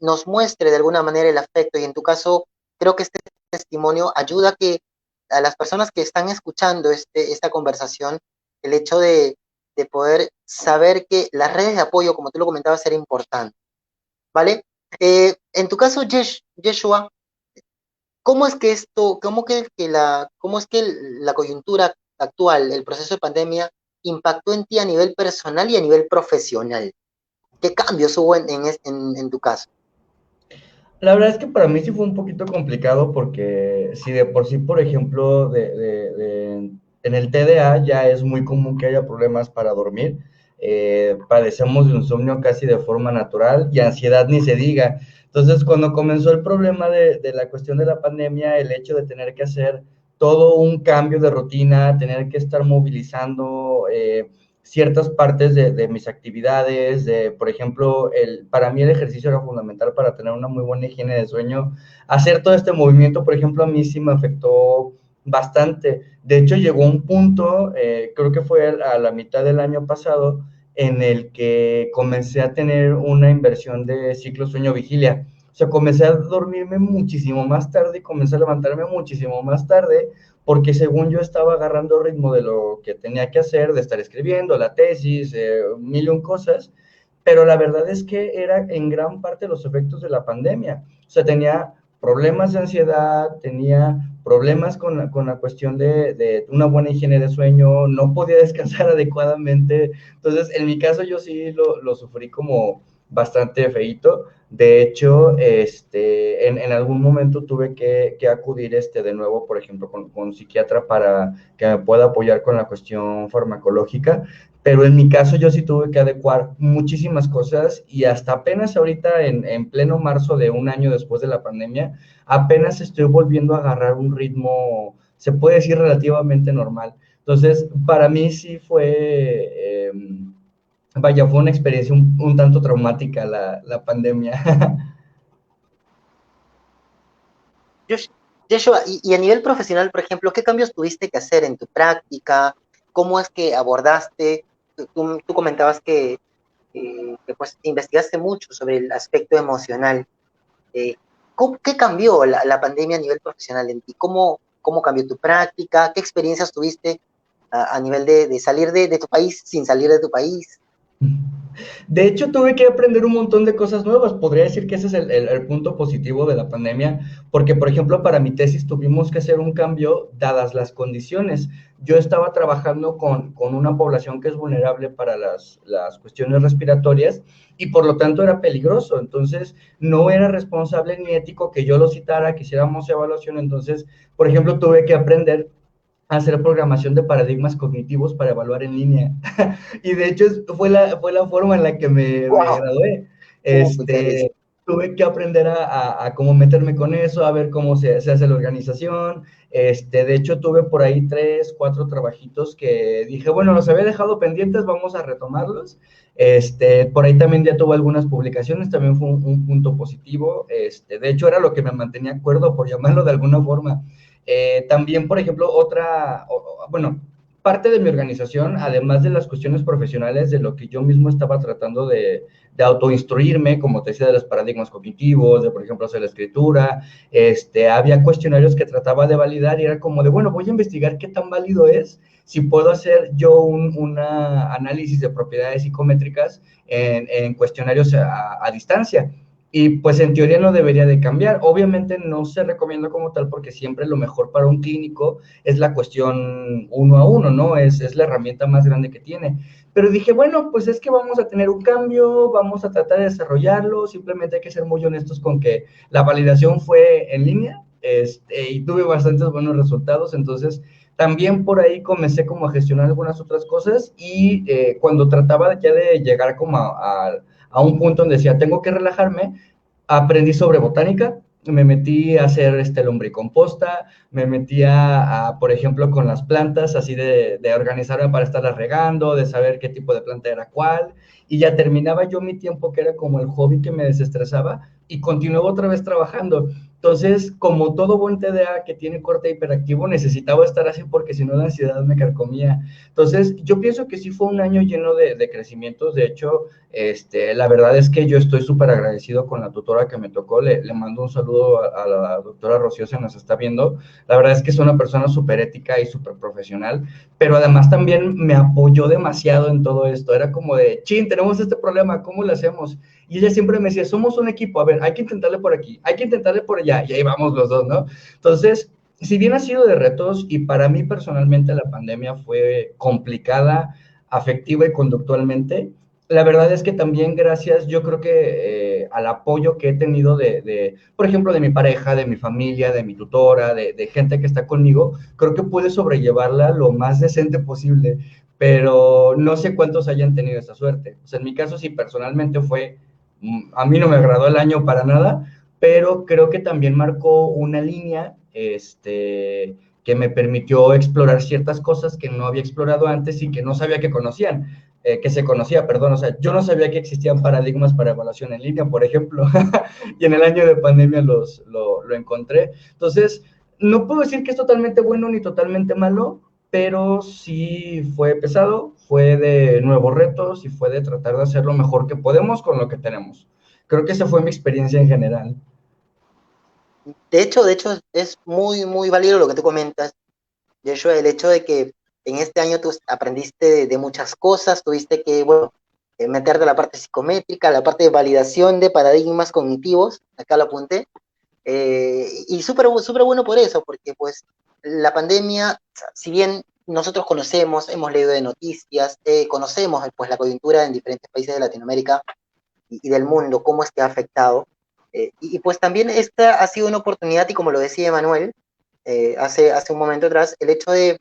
nos muestre de alguna manera el afecto, y en tu caso creo que este testimonio ayuda a que a las personas que están escuchando esta conversación, el hecho de poder saber que las redes de apoyo, como tú lo comentabas, era importante, ¿vale? En tu caso, Yeshua, ¿cómo es que cómo es que la coyuntura actual, el proceso de pandemia, impactó en ti a nivel personal y a nivel profesional? ¿Qué cambios hubo en tu caso? La verdad es que para mí sí fue un poquito complicado porque si de por sí, por ejemplo, en el TDA ya es muy común que haya problemas para dormir, padecemos de insomnio casi de forma natural y ansiedad ni se diga. Entonces, cuando comenzó el problema de la cuestión de la pandemia, el hecho de tener que hacer todo un cambio de rutina, tener que estar movilizando ciertas partes de mis actividades, por ejemplo, para mí el ejercicio era fundamental para tener una muy buena higiene de sueño. Hacer todo este movimiento, por ejemplo, a mí sí me afectó bastante. De hecho, llegó un punto, creo que fue a la mitad del año pasado, en el que comencé a tener una inversión de ciclo sueño-vigilia. O sea, comencé a dormirme muchísimo más tarde y comencé a levantarme muchísimo más tarde porque según yo estaba agarrando ritmo de lo que tenía que hacer, de estar escribiendo la tesis, mil y un cosas, pero la verdad es que era en gran parte los efectos de la pandemia. O sea, tenía problemas de ansiedad, tenía problemas con la cuestión de una buena higiene de sueño, no podía descansar adecuadamente. Entonces, en mi caso yo sí lo sufrí como bastante feíto. De hecho, en algún momento tuve que acudir de nuevo, por ejemplo, con un psiquiatra para que me pueda apoyar con la cuestión farmacológica, pero en mi caso yo sí tuve que adecuar muchísimas cosas y hasta apenas ahorita, en pleno marzo de un año después de la pandemia, apenas estoy volviendo a agarrar un ritmo, se puede decir, relativamente normal. Entonces, para mí sí vaya, fue una experiencia un tanto traumática la pandemia. Joshua, y a nivel profesional, por ejemplo, ¿qué cambios tuviste que hacer en tu práctica? ¿Cómo es que abordaste? Tú comentabas que, pues investigaste mucho sobre el aspecto emocional. Eh, ¿Qué cambió la pandemia a nivel profesional en ti? ¿Cómo cambió tu práctica? ¿Qué experiencias tuviste a nivel de salir de tu país sin salir de tu país? De hecho, tuve que aprender un montón de cosas nuevas. Podría decir que ese es el punto positivo de la pandemia, porque, por ejemplo, para mi tesis tuvimos que hacer un cambio dadas las condiciones. Yo estaba trabajando con una población que es vulnerable para las cuestiones respiratorias y por lo tanto era peligroso. Entonces, no era responsable ni ético que yo lo citara, que hiciéramos evaluación. Entonces, por ejemplo, tuve que aprender a hacer programación de paradigmas cognitivos para evaluar en línea. Y de hecho fue la forma en la que me ¡Wow! gradué. Qué interesante. Tuve que aprender a cómo meterme con eso, a ver cómo se hace la organización. De hecho, tuve por ahí 3, 4 trabajitos que dije, bueno, los había dejado pendientes, vamos a retomarlos. Por ahí también ya tuve algunas publicaciones, también fue un punto positivo. De hecho, era lo que me mantenía cuerdo, por llamarlo de alguna forma. También, por ejemplo, bueno, parte de mi organización, además de las cuestiones profesionales, de lo que yo mismo estaba tratando de autoinstruirme, como te decía, de los paradigmas cognitivos, de, por ejemplo, hacer la escritura, había cuestionarios que trataba de validar y era como de, bueno, voy a investigar qué tan válido es, si puedo hacer yo un análisis de propiedades psicométricas en cuestionarios a distancia. Y pues en teoría no debería de cambiar. Obviamente no se recomienda como tal porque siempre lo mejor para un clínico es la cuestión uno a uno, ¿no? Es la herramienta más grande que tiene. Pero dije, bueno, pues es que vamos a tener un cambio, vamos a tratar de desarrollarlo, simplemente hay que ser muy honestos con que la validación fue en línea, y tuve bastantes buenos resultados, entonces también por ahí comencé como a gestionar algunas otras cosas y cuando trataba ya de llegar como a un punto donde decía, tengo que relajarme, aprendí sobre botánica, me metí a hacer lombricomposta, me metí por ejemplo, con las plantas, así de organizarme para estarlas regando, de saber qué tipo de planta era cuál, y ya terminaba yo mi tiempo, que era como el hobby que me desestresaba, y continuaba otra vez trabajando. Entonces, como todo buen TDA que tiene corte hiperactivo, necesitaba estar así porque si no la ansiedad me carcomía. Entonces, yo pienso que sí fue un año lleno de crecimientos. De hecho, la verdad es que yo estoy súper agradecido con la tutora que me tocó. Le mando un saludo a la doctora Rocío, se nos está viendo. La verdad es que es una persona súper ética y súper profesional, pero además también me apoyó demasiado en todo esto. Era como de, chin, tenemos este problema, ¿cómo lo hacemos? Y ella siempre me decía, somos un equipo, a ver, hay que intentarle por aquí, hay que intentarle por allá, y ahí vamos los dos, ¿no? Entonces, si bien ha sido de retos, y para mí personalmente la pandemia fue complicada, afectiva y conductualmente, la verdad es que también gracias, yo creo que al apoyo que he tenido por ejemplo, de mi pareja, de mi familia, de mi tutora, de gente que está conmigo, creo que pude sobrellevarla lo más decente posible, pero no sé cuántos hayan tenido esa suerte. O sea, en mi caso sí, personalmente fue, a mí no me agradó el año para nada, pero creo que también marcó una línea, que me permitió explorar ciertas cosas que no había explorado antes y que no sabía que se conocía, perdón, o sea, yo no sabía que existían paradigmas para evaluación en línea, por ejemplo, y en el año de pandemia lo encontré. Entonces, no puedo decir que es totalmente bueno ni totalmente malo, pero sí fue pesado, fue de nuevos retos y fue de tratar de hacer lo mejor que podemos con lo que tenemos. Creo que esa fue mi experiencia en general. De hecho, es muy, muy válido lo que tú comentas, Joshua, el hecho de que en este año tú aprendiste de muchas cosas, tuviste que, bueno, meterte a la parte psicométrica, la parte de validación de paradigmas cognitivos, acá lo apunté, y súper bueno por eso, porque pues la pandemia, si bien nosotros conocemos, hemos leído de noticias, conocemos pues la coyuntura en diferentes países de Latinoamérica y del mundo, cómo es que ha afectado, y pues también esta ha sido una oportunidad, y como lo decía Emanuel hace un momento atrás, el hecho de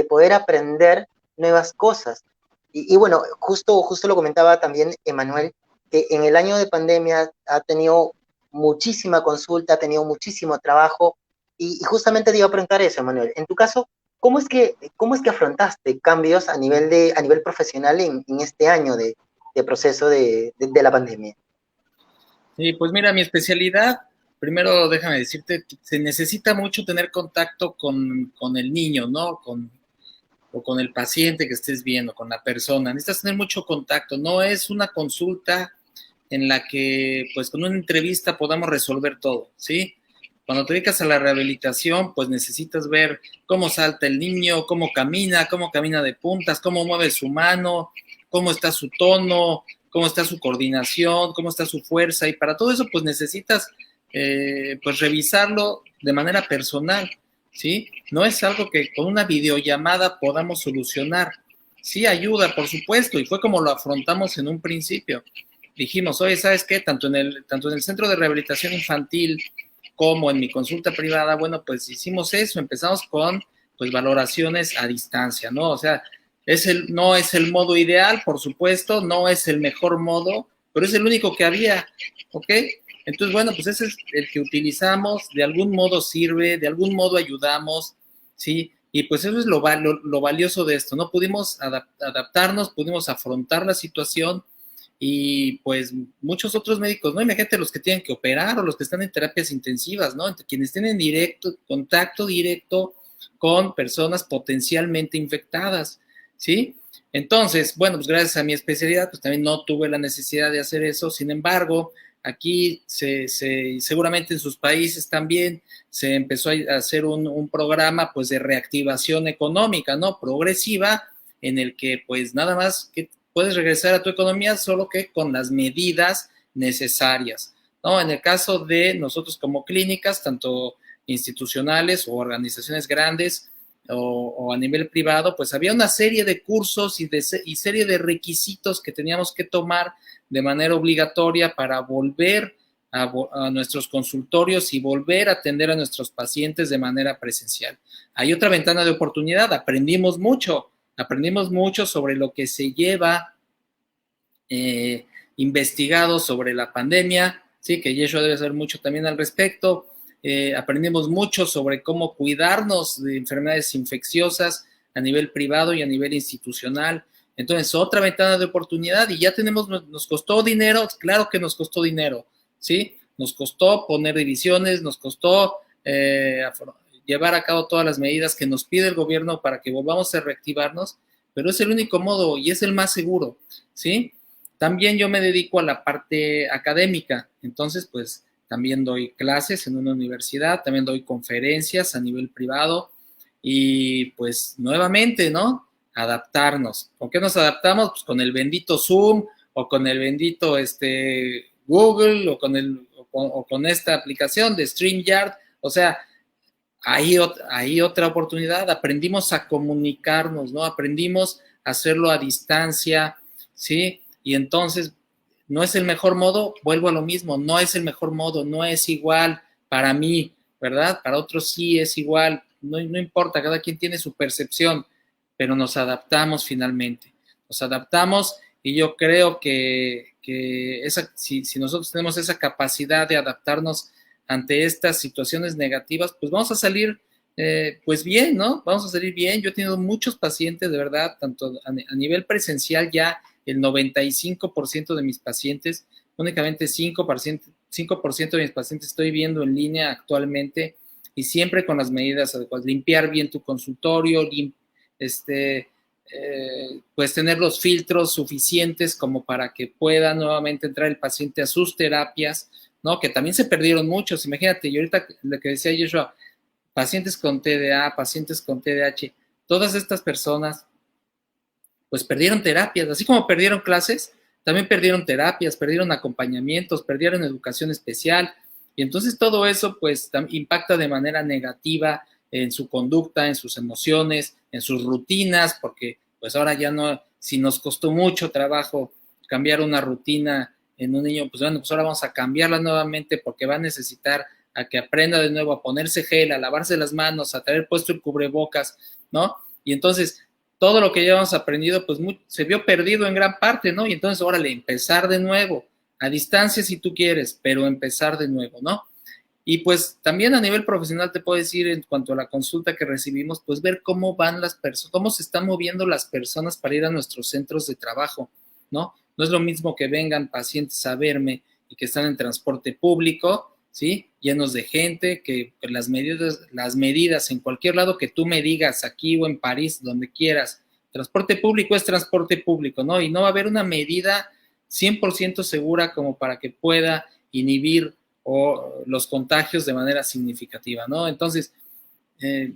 poder aprender nuevas cosas. Y bueno, justo lo comentaba también Emanuel, que en el año de pandemia ha tenido muchísima consulta, ha tenido muchísimo trabajo, y justamente te iba a preguntar eso, Emanuel. En tu caso, ¿cómo es que afrontaste cambios a nivel profesional en este año de proceso de la pandemia? Sí, pues mira, mi especialidad, primero déjame decirte, se necesita mucho tener contacto con el niño, ¿no? O con el paciente que estés viendo, con la persona. Necesitas tener mucho contacto. No es una consulta en la que, pues, con una entrevista podamos resolver todo, ¿sí? Cuando te dedicas a la rehabilitación, pues necesitas ver cómo salta el niño, cómo camina de puntas, cómo mueve su mano, cómo está su tono, cómo está su coordinación, cómo está su fuerza, y para todo eso, pues necesitas, pues, revisarlo de manera personal, ¿sí? No es algo que con una videollamada podamos solucionar. Sí ayuda, por supuesto, y fue como lo afrontamos en un principio. Dijimos, oye, ¿sabes qué? Tanto en el centro de rehabilitación infantil como en mi consulta privada, bueno, pues hicimos eso, empezamos con, pues, valoraciones a distancia, ¿no? O sea, no es el modo ideal, por supuesto, no es el mejor modo, pero es el único que había, ¿ok? Entonces, bueno, pues ese es el que utilizamos, de algún modo sirve, de algún modo ayudamos, ¿sí? Y pues eso es lo valioso de esto, ¿no? Pudimos adaptarnos, pudimos afrontar la situación, y pues muchos otros médicos, ¿no? Imagínate los que tienen que operar o los que están en terapias intensivas, ¿no? Entre quienes tienen contacto directo con personas potencialmente infectadas, ¿sí? Entonces, bueno, pues gracias a mi especialidad, pues también no tuve la necesidad de hacer eso. Sin embargo, aquí seguramente en sus países también se empezó a hacer un programa, pues, de reactivación económica, ¿no? Progresiva, en el que pues nada más que puedes regresar a tu economía, solo que con las medidas necesarias, ¿no? En el caso de nosotros como clínicas, tanto institucionales o organizaciones grandes o a nivel privado, pues había una serie de cursos y serie de requisitos que teníamos que tomar de manera obligatoria para volver a nuestros consultorios y volver a atender a nuestros pacientes de manera presencial. Hay otra ventana de oportunidad, aprendimos mucho sobre lo que se lleva investigado sobre la pandemia, sí, que Yeshua debe saber mucho también al respecto. Aprendimos mucho sobre cómo cuidarnos de enfermedades infecciosas a nivel privado y a nivel institucional. Entonces, otra ventana de oportunidad, y ya nos costó dinero, claro que nos costó dinero, ¿sí? nos costó poner divisiones, nos costó llevar a cabo todas las medidas que nos pide el gobierno para que volvamos a reactivarnos, pero es el único modo y es el más seguro, ¿sí? También yo me dedico a la parte académica, entonces pues también doy clases en una universidad, también doy conferencias a nivel privado y pues nuevamente, ¿no? Adaptarnos. ¿Con qué nos adaptamos? Pues con el bendito Zoom o con el bendito Google o con esta aplicación de StreamYard, o sea, hay otra oportunidad, aprendimos a comunicarnos, ¿no? Aprendimos a hacerlo a distancia, ¿sí? Y entonces, ¿no es el mejor modo? Vuelvo a lo mismo, no es el mejor modo, no es igual para mí, ¿verdad? Para otros sí es igual, no importa, cada quien tiene su percepción, pero nos adaptamos finalmente, nos adaptamos y yo creo que si nosotros tenemos esa capacidad de adaptarnos ante estas situaciones negativas, pues vamos a salir pues bien, ¿no? Vamos a salir bien. Yo he tenido muchos pacientes, de verdad, tanto a nivel presencial ya el 95% de mis pacientes, únicamente 5% de mis pacientes estoy viendo en línea actualmente y siempre con las medidas adecuadas. Limpiar bien tu consultorio, pues tener los filtros suficientes como para que pueda nuevamente entrar el paciente a sus terapias, ¿no? Que también se perdieron muchos, imagínate, y ahorita lo que decía Joshua, pacientes con TDA, pacientes con TDAH, todas estas personas, pues perdieron terapias, así como perdieron clases, también perdieron terapias, perdieron acompañamientos, perdieron educación especial, y entonces todo eso, pues, impacta de manera negativa en su conducta, en sus emociones, en sus rutinas, porque, pues, ahora ya no, si nos costó mucho trabajo cambiar una rutina en un niño, pues bueno, pues ahora vamos a cambiarla nuevamente porque va a necesitar a que aprenda de nuevo a ponerse gel, a lavarse las manos, a traer puesto el cubrebocas, ¿no? Y entonces todo lo que ya hemos aprendido, pues se vio perdido en gran parte, ¿no? Y entonces, órale, empezar de nuevo, a distancia si tú quieres, pero empezar de nuevo, ¿no? Y pues también a nivel profesional te puedo decir en cuanto a la consulta que recibimos, pues ver cómo van las personas, cómo se están moviendo las personas para ir a nuestros centros de trabajo, ¿no? No es lo mismo que vengan pacientes a verme y que están en transporte público, ¿sí? Llenos de gente, que las medidas en cualquier lado que tú me digas, aquí o en París, donde quieras, transporte público es transporte público, ¿no? Y no va a haber una medida 100% segura como para que pueda inhibir los contagios de manera significativa, ¿no? Entonces,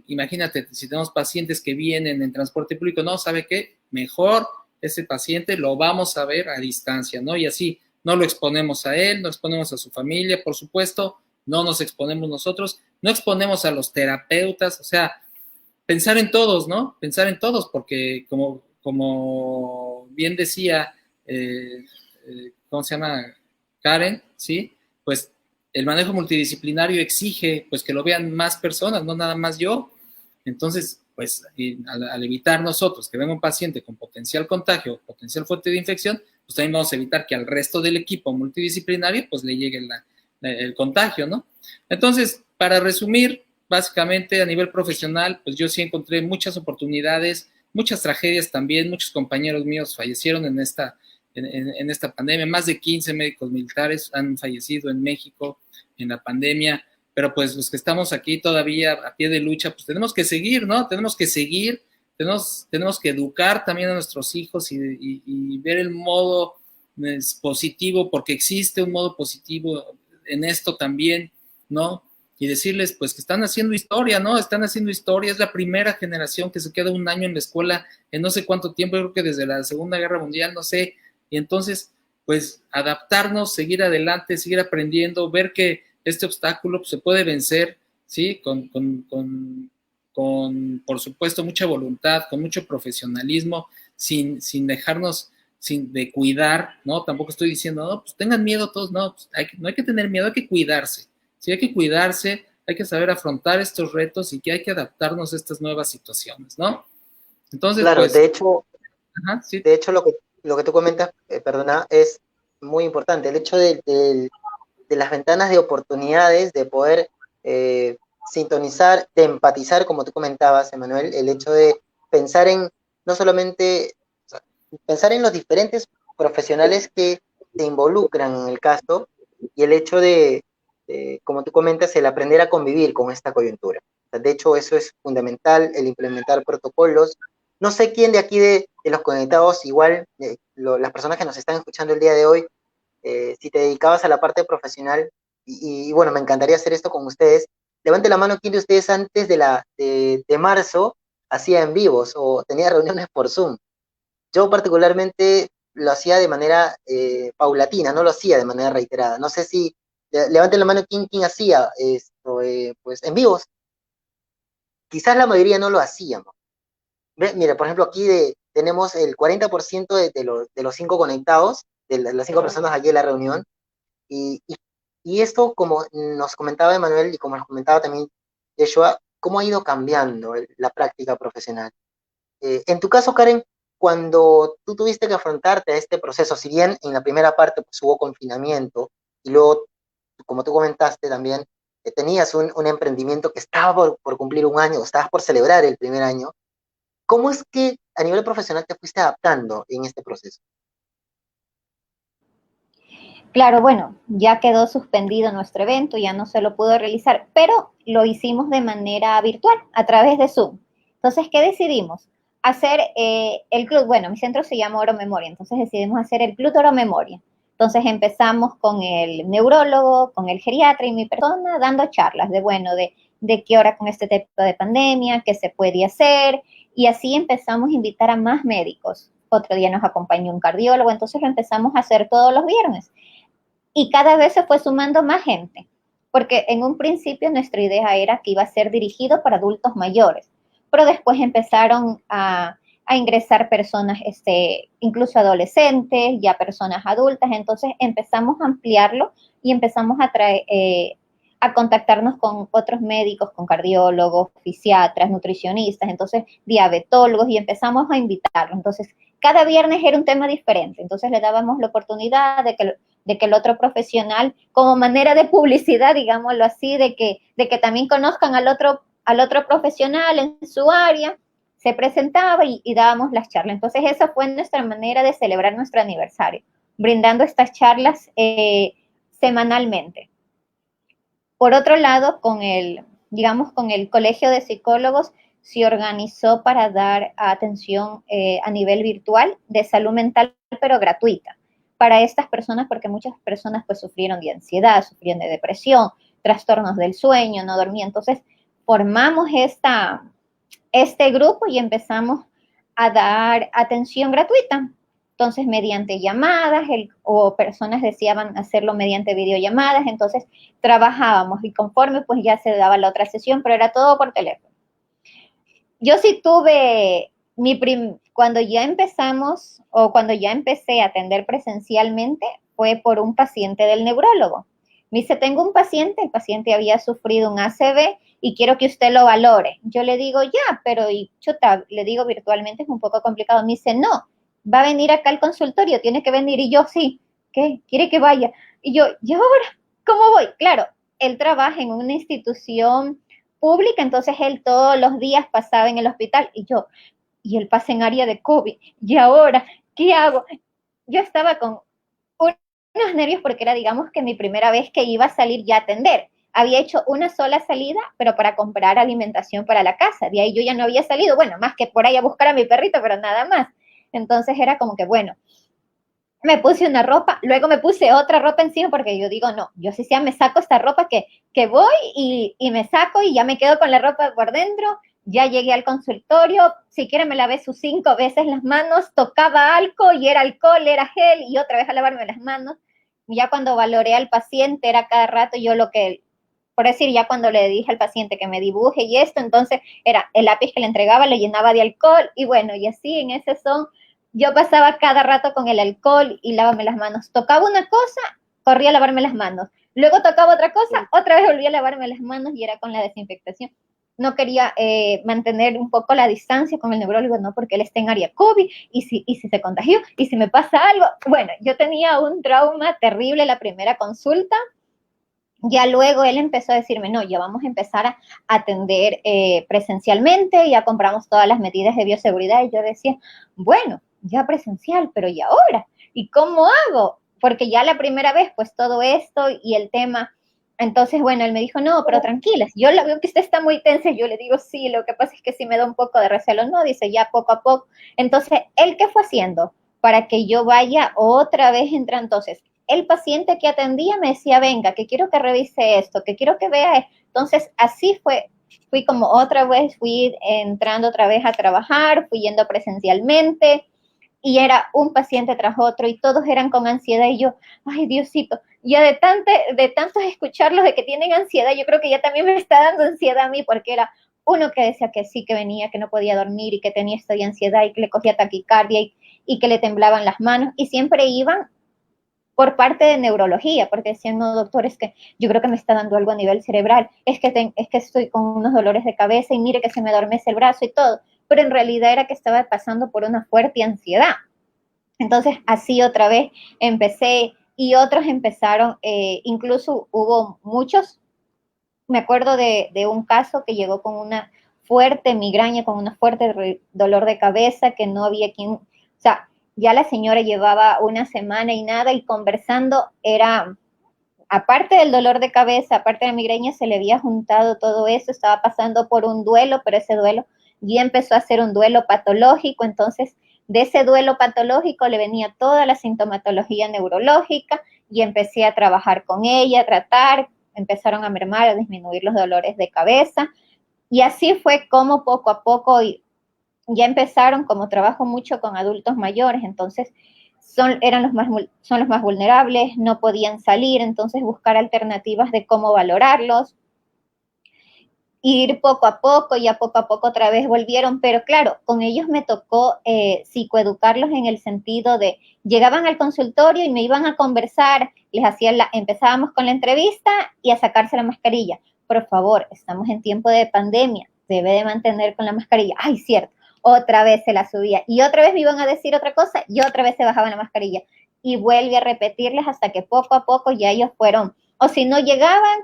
imagínate, si tenemos pacientes que vienen en transporte público, no, ¿sabe qué? Mejor ese paciente lo vamos a ver a distancia, ¿no? Y así no lo exponemos a él, no exponemos a su familia, por supuesto, no nos exponemos nosotros, no exponemos a los terapeutas, o sea, pensar en todos, ¿no? Pensar en todos, porque como bien decía, ¿cómo se llama? Karen, ¿sí? Pues el manejo multidisciplinario exige pues que lo vean más personas, no nada más yo. Entonces, pues al evitar nosotros que venga un paciente con potencial contagio, potencial fuente de infección, pues también vamos a evitar que al resto del equipo multidisciplinario pues le llegue el contagio, ¿no? Entonces, para resumir, básicamente a nivel profesional, pues yo sí encontré muchas oportunidades, muchas tragedias también, muchos compañeros míos fallecieron en esta pandemia, más de 15 médicos militares han fallecido en México en la pandemia, pero pues los que estamos aquí todavía a pie de lucha, pues tenemos que seguir, ¿no? Tenemos que seguir, tenemos que educar también a nuestros hijos y ver el modo positivo, porque existe un modo positivo en esto también, ¿no? Y decirles, pues, que están haciendo historia, ¿no? Están haciendo historia, es la primera generación que se queda un año en la escuela en no sé cuánto tiempo, yo creo que desde la Segunda Guerra Mundial, no sé, y entonces, pues, adaptarnos, seguir adelante, seguir aprendiendo, ver que este obstáculo pues, se puede vencer, ¿sí? Por supuesto, mucha voluntad, con mucho profesionalismo, sin dejarnos de cuidar, ¿no? Tampoco estoy diciendo, no, pues tengan miedo todos, no, pues no hay que tener miedo, hay que cuidarse, sí, hay que cuidarse, hay que saber afrontar estos retos y que hay que adaptarnos a estas nuevas situaciones, ¿no? Entonces, claro, pues... de hecho, ajá, sí. de hecho lo que tú comentas, perdona, es muy importante, el hecho de las ventanas de oportunidades, de poder sintonizar, de empatizar, como tú comentabas, Emanuel, el hecho de pensar en, no solamente, o sea, pensar en los diferentes profesionales que se involucran en el caso, y el hecho de como tú comentas, el aprender a convivir con esta coyuntura. De hecho, eso es fundamental, el implementar protocolos. No sé quién de aquí de los conectados, igual las personas que nos están escuchando el día de hoy, si te dedicabas a la parte profesional, y bueno, me encantaría hacer esto con ustedes. Levante la mano quién de ustedes antes de marzo hacía en vivos o tenía reuniones por Zoom. Yo particularmente lo hacía de manera paulatina, no lo hacía de manera reiterada. No sé si, levanten la mano quién hacía esto, pues en vivos. Quizás la mayoría no lo hacíamos. Mira, por ejemplo, aquí tenemos el 40% de los 5 conectados, las 5 personas aquí en la reunión, y esto, como nos comentaba Emanuel y como nos comentaba también Yeshua, cómo ha ido cambiando la práctica profesional. En tu caso, Karen, cuando tú tuviste que afrontarte a este proceso, si bien en la primera parte pues, hubo confinamiento, y luego, como tú comentaste también, tenías un emprendimiento que estaba por cumplir un año, estabas por celebrar el primer año, ¿cómo es que a nivel profesional te fuiste adaptando en este proceso? Claro, bueno, ya quedó suspendido nuestro evento, ya no se lo pudo realizar, pero lo hicimos de manera virtual, a través de Zoom. Entonces, ¿qué decidimos? Hacer el club, bueno, mi centro se llama Oro Memoria, entonces decidimos hacer el club Oro Memoria. Entonces empezamos con el neurólogo, con el geriatra y mi persona dando charlas de qué hora con este tipo de pandemia, qué se puede hacer, y así empezamos a invitar a más médicos. Otro día nos acompañó un cardiólogo, entonces lo empezamos a hacer todos los viernes y cada vez se fue sumando más gente, porque en un principio nuestra idea era que iba a ser dirigido para adultos mayores, pero después empezaron a ingresar personas, incluso adolescentes, ya personas adultas, entonces empezamos a ampliarlo y empezamos a contactarnos con otros médicos, con cardiólogos, fisiatras, nutricionistas, entonces diabetólogos, y empezamos a invitarlos. Entonces, cada viernes era un tema diferente, entonces le dábamos la oportunidad de que el otro profesional, como manera de publicidad, digámoslo así, de que también conozcan al otro profesional en su área, se presentaba y dábamos las charlas. Entonces esa fue nuestra manera de celebrar nuestro aniversario, brindando estas charlas semanalmente. Por otro lado, con el Colegio de Psicólogos se organizó para dar atención a nivel virtual de salud mental, pero gratuita para estas personas, porque muchas personas pues sufrieron de ansiedad, sufrieron de depresión, trastornos del sueño, no dormían. Entonces formamos este grupo y empezamos a dar atención gratuita. Entonces, mediante llamadas, o personas deseaban hacerlo mediante videollamadas, entonces trabajábamos y conforme pues ya se daba la otra sesión, pero era todo por teléfono. Yo sí tuve cuando ya empezamos o cuando ya empecé a atender presencialmente fue por un paciente del neurólogo. Me dice, tengo un paciente, el paciente había sufrido un ACV y quiero que usted lo valore. Yo le digo, ya, pero le digo virtualmente es un poco complicado. Me dice, no, va a venir acá al consultorio, tiene que venir. Y yo, sí, ¿qué? ¿Quiere que vaya? Y yo, ¿y ahora cómo voy? Claro, él trabaja en una institución pública, entonces él todos los días pasaba en el hospital y él pasa en área de COVID, y ahora, ¿qué hago? Yo estaba con unos nervios porque era, digamos, que mi primera vez que iba a salir ya a atender. Había hecho una sola salida, pero para comprar alimentación para la casa. De ahí yo ya no había salido, bueno, más que por ahí a buscar a mi perrito, pero nada más. Entonces era como que, bueno, me puse una ropa, luego me puse otra ropa encima porque yo digo, no, yo sí sea me saco esta ropa que voy y me saco y ya me quedo con la ropa por dentro. Ya llegué al consultorio, si quiere me lavé sus 5 veces las manos, tocaba alcohol y era alcohol, era gel y otra vez a lavarme las manos. Ya cuando valoré al paciente era cada rato yo por decir, ya cuando le dije al paciente que me dibuje y esto, entonces era el lápiz que le entregaba, lo llenaba de alcohol y bueno, y así en ese son, yo pasaba cada rato con el alcohol y lávame las manos. Tocaba una cosa, corría a lavarme las manos. Luego tocaba otra cosa, otra vez volví a lavarme las manos y era con la desinfectación. No quería mantener un poco la distancia con el neurólogo, no, porque él está en área COVID, y si se contagió, y si me pasa algo. Bueno, yo tenía un trauma terrible la primera consulta. Ya luego él empezó a decirme, no, ya vamos a empezar a atender presencialmente, ya compramos todas las medidas de bioseguridad, y yo decía, bueno, ya presencial, pero ¿y ahora? ¿Y cómo hago? Porque ya la primera vez, pues todo esto y el tema Entonces, bueno, él me dijo, no, pero tranquila, yo la veo que usted está muy tensa, yo le digo, sí, lo que pasa es que sí me da un poco de recelo, no, dice, ya poco a poco. Entonces, ¿él qué fue haciendo? Para que yo vaya otra vez entrando. Entonces, el paciente que atendía me decía, venga, que quiero que revise esto, que quiero que vea esto. Entonces, así fui como otra vez, fui entrando otra vez a trabajar, fui yendo presencialmente, y era un paciente tras otro y todos eran con ansiedad y yo, ay Diosito, ya de tantos escucharlos de que tienen ansiedad, yo creo que ya también me está dando ansiedad a mí porque era uno que decía que sí, que venía, que no podía dormir y que tenía esta ansiedad y que le cogía taquicardia y que le temblaban las manos y siempre iban por parte de neurología, porque decían, no, doctor, es que yo creo que me está dando algo a nivel cerebral, es que estoy con unos dolores de cabeza y mire que se me adormece el brazo y todo, pero en realidad era que estaba pasando por una fuerte ansiedad. Entonces, así otra vez empecé y otros empezaron, incluso hubo muchos, me acuerdo de un caso que llegó con una fuerte migraña, con una fuerte dolor de cabeza, que no había quien, o sea, ya la señora llevaba una semana y nada y conversando era, aparte del dolor de cabeza, aparte de la migraña, se le había juntado todo eso, estaba pasando por un duelo, pero ese duelo ya empezó a ser un duelo patológico, entonces de ese duelo patológico le venía toda la sintomatología neurológica y empecé a trabajar con ella, a tratar, empezaron a mermar, a disminuir los dolores de cabeza y así fue como poco a poco ya empezaron, como trabajo mucho con adultos mayores, entonces son los más vulnerables, no podían salir, entonces buscar alternativas de cómo valorarlos, ir poco a poco, ya poco a poco otra vez volvieron, pero claro, con ellos me tocó psicoeducarlos en el sentido de, llegaban al consultorio y me iban a conversar, empezábamos con la entrevista y a sacarse la mascarilla. Por favor, estamos en tiempo de pandemia, debe de mantener con la mascarilla. Ay, cierto, otra vez se la subía y otra vez me iban a decir otra cosa y otra vez se bajaban la mascarilla. Y vuelve a repetirles hasta que poco a poco ya ellos fueron, o si no llegaban,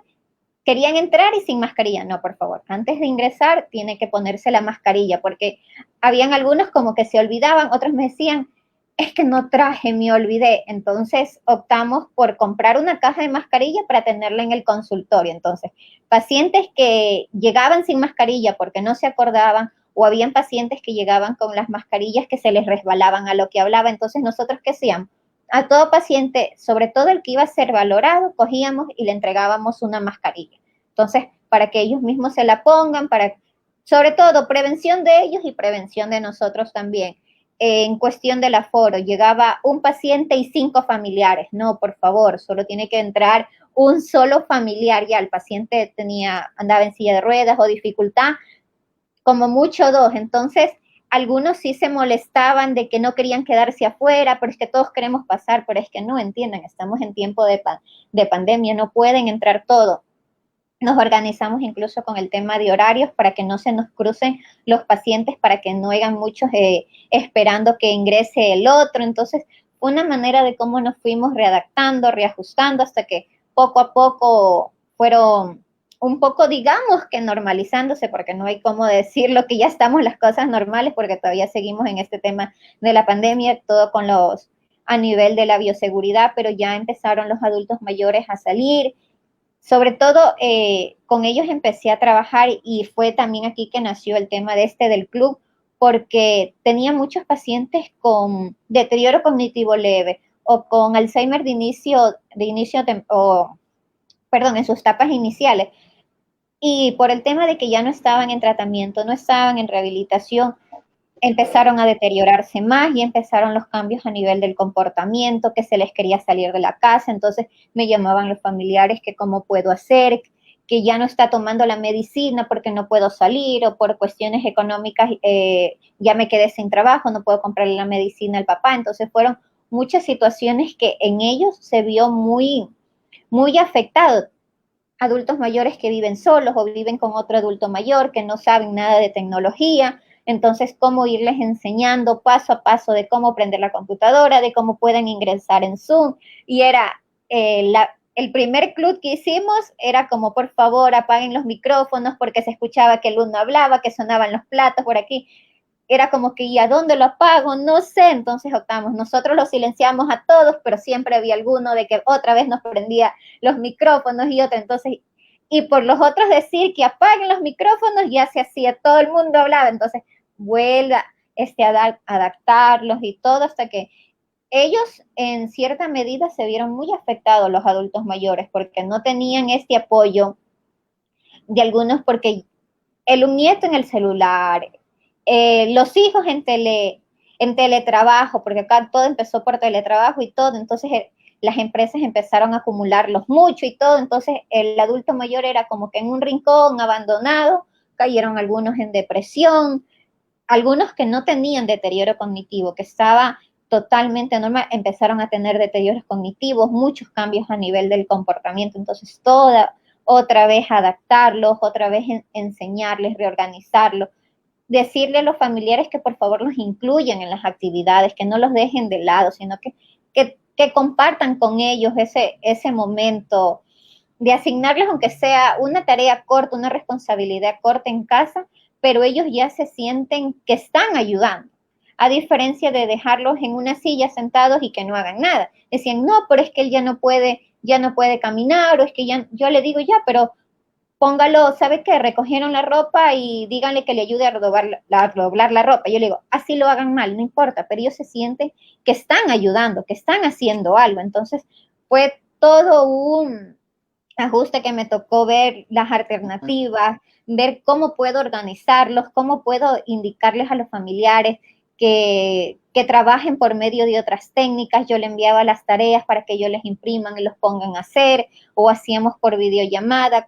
querían entrar y sin mascarilla. No, por favor, antes de ingresar tiene que ponerse la mascarilla, porque habían algunos como que se olvidaban, otros me decían, es que no traje, me olvidé. Entonces optamos por comprar una caja de mascarilla para tenerla en el consultorio. Entonces, pacientes que llegaban sin mascarilla porque no se acordaban, o habían pacientes que llegaban con las mascarillas que se les resbalaban a lo que hablaba. Entonces, nosotros, ¿qué hacíamos? A todo paciente, sobre todo el que iba a ser valorado, cogíamos y le entregábamos una mascarilla. Entonces, para que ellos mismos se la pongan, sobre todo, prevención de ellos y prevención de nosotros también. En cuestión del aforo, llegaba un paciente y 5 familiares. No, por favor, solo tiene que entrar un solo familiar. Ya el paciente andaba en silla de ruedas o dificultad, como mucho 2. Entonces, algunos sí se molestaban de que no querían quedarse afuera, pero es que todos queremos pasar, pero es que no entienden, estamos en tiempo de pandemia, no pueden entrar todos. Nos organizamos incluso con el tema de horarios para que no se nos crucen los pacientes, para que no hayan muchos esperando que ingrese el otro. Entonces, una manera de cómo nos fuimos readaptando, reajustando, hasta que poco a poco fueron un poco, digamos que normalizándose, porque no hay cómo decirlo que ya estamos las cosas normales, porque todavía seguimos en este tema de la pandemia, todo a nivel de la bioseguridad, pero ya empezaron los adultos mayores a salir. Sobre todo, con ellos empecé a trabajar y fue también aquí que nació el tema del club, porque tenía muchos pacientes con deterioro cognitivo leve o con Alzheimer en sus etapas iniciales. Y por el tema de que ya no estaban en tratamiento, no estaban en rehabilitación, empezaron a deteriorarse más y empezaron los cambios a nivel del comportamiento, que se les quería salir de la casa, entonces me llamaban los familiares que cómo puedo hacer, que ya no está tomando la medicina porque no puedo salir o por cuestiones económicas ya me quedé sin trabajo, no puedo comprarle la medicina al papá, entonces fueron muchas situaciones que en ellos se vio muy, muy afectado. Adultos mayores que viven solos o viven con otro adulto mayor que no saben nada de tecnología, entonces cómo irles enseñando paso a paso de cómo prender la computadora, de cómo pueden ingresar en Zoom, y era el primer club que hicimos era como, por favor, apaguen los micrófonos porque se escuchaba que el uno hablaba, que sonaban los platos por aquí. era como que, ¿y a dónde lo apago? No sé, entonces optamos, nosotros lo silenciamos a todos, pero siempre había alguno de que otra vez nos prendía los micrófonos y otra, entonces, y por los otros decir que apaguen los micrófonos, ya se hacía, todo el mundo hablaba, entonces vuelve a adaptarlos y todo hasta que ellos en cierta medida se vieron muy afectados los adultos mayores porque no tenían este apoyo de algunos porque un nieto en el celular, los hijos en teletrabajo, porque acá todo empezó por teletrabajo y todo, entonces las empresas empezaron a acumularlos mucho y todo, entonces el adulto mayor era como que en un rincón abandonado, cayeron algunos en depresión, algunos que no tenían deterioro cognitivo, que estaba totalmente normal, empezaron a tener deterioros cognitivos, muchos cambios a nivel del comportamiento, entonces otra vez adaptarlos, otra vez enseñarles, reorganizarlos, decirle a los familiares que por favor los incluyan en las actividades, que no los dejen de lado, sino que compartan con ellos ese momento de asignarles, aunque sea una tarea corta, una responsabilidad corta en casa, pero ellos ya se sienten que están ayudando, a diferencia de dejarlos en una silla sentados y que no hagan nada. Decían, no, pero es que él ya no puede caminar, o es que ya, yo le digo, ya, pero póngalo, ¿sabe qué? Recogieron la ropa y díganle que le ayude a doblar la ropa. Yo le digo, así lo hagan mal, no importa, pero ellos se sienten que están ayudando, que están haciendo algo. Entonces, fue todo un ajuste que me tocó ver las alternativas, ver cómo puedo organizarlos, cómo puedo indicarles a los familiares que trabajen por medio de otras técnicas. Yo le enviaba las tareas para que ellos les impriman y los pongan a hacer, o hacíamos por videollamada.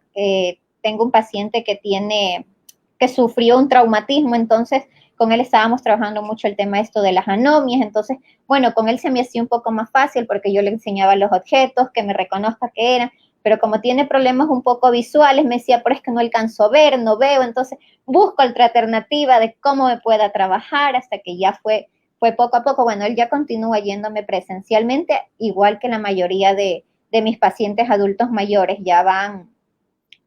Tengo un paciente que sufrió un traumatismo, entonces con él estábamos trabajando mucho el tema esto de las anomias, entonces, bueno, con él se me hacía un poco más fácil porque yo le enseñaba los objetos, que me reconozca que eran, pero como tiene problemas un poco visuales, me decía, pero es que no alcanzo a ver, no veo, entonces busco otra alternativa de cómo me pueda trabajar hasta que ya fue poco a poco. Bueno, él ya continúa yéndome presencialmente, igual que la mayoría de mis pacientes adultos mayores ya van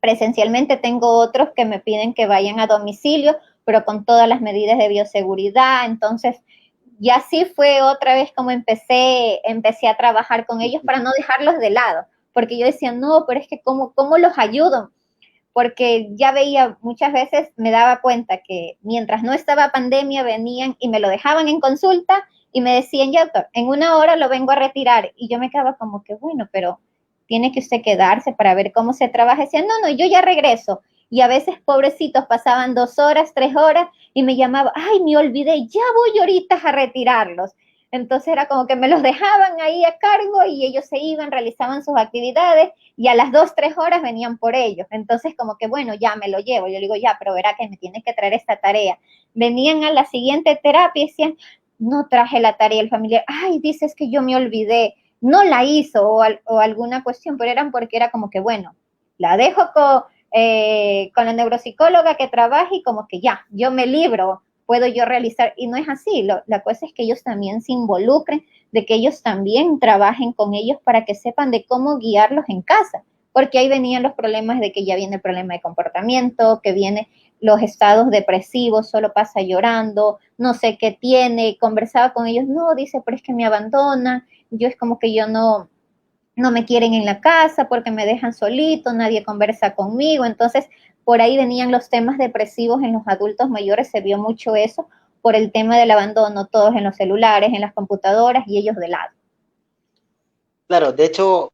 presencialmente. Tengo otros que me piden que vayan a domicilio, pero con todas las medidas de bioseguridad, entonces y así fue otra vez como empecé a trabajar con ellos para no dejarlos de lado, porque yo decía, no, pero es que ¿cómo los ayudo? Porque ya veía, muchas veces me daba cuenta que mientras no estaba pandemia venían y me lo dejaban en consulta y me decían, ya doctor, en 1 hora lo vengo a retirar, y yo me quedaba como que, bueno, pero tiene que usted quedarse para ver cómo se trabaja. Decía, no, yo ya regreso. Y a veces, pobrecitos, pasaban 2 horas, 3 horas, y me llamaba, ay, me olvidé, ya voy ahorita a retirarlos. Entonces era como que me los dejaban ahí a cargo y ellos se iban, realizaban sus actividades y a las 2, 3 horas venían por ellos. Entonces como que bueno, ya me lo llevo. Yo le digo, ya, pero verá que me tienes que traer esta tarea. Venían a la siguiente terapia y decían, no traje la tarea. El familiar, ay, dices que yo me olvidé, no la hizo o alguna cuestión, pero eran porque era como que bueno, la dejo con la neuropsicóloga que trabaje y como que ya, yo me libro, puedo yo realizar, y no es así, la cosa es que ellos también se involucren, de que ellos también trabajen con ellos para que sepan de cómo guiarlos en casa, porque ahí venían los problemas de que ya viene el problema de comportamiento, que viene los estados depresivos, solo pasa llorando, no sé qué tiene, conversaba con ellos, no, dice, pero es que me abandona, yo es como que yo no me quieren en la casa porque me dejan solito, nadie conversa conmigo, entonces por ahí venían los temas depresivos en los adultos mayores, se vio mucho eso por el tema del abandono, todos en los celulares, en las computadoras y ellos de lado. Claro, de hecho,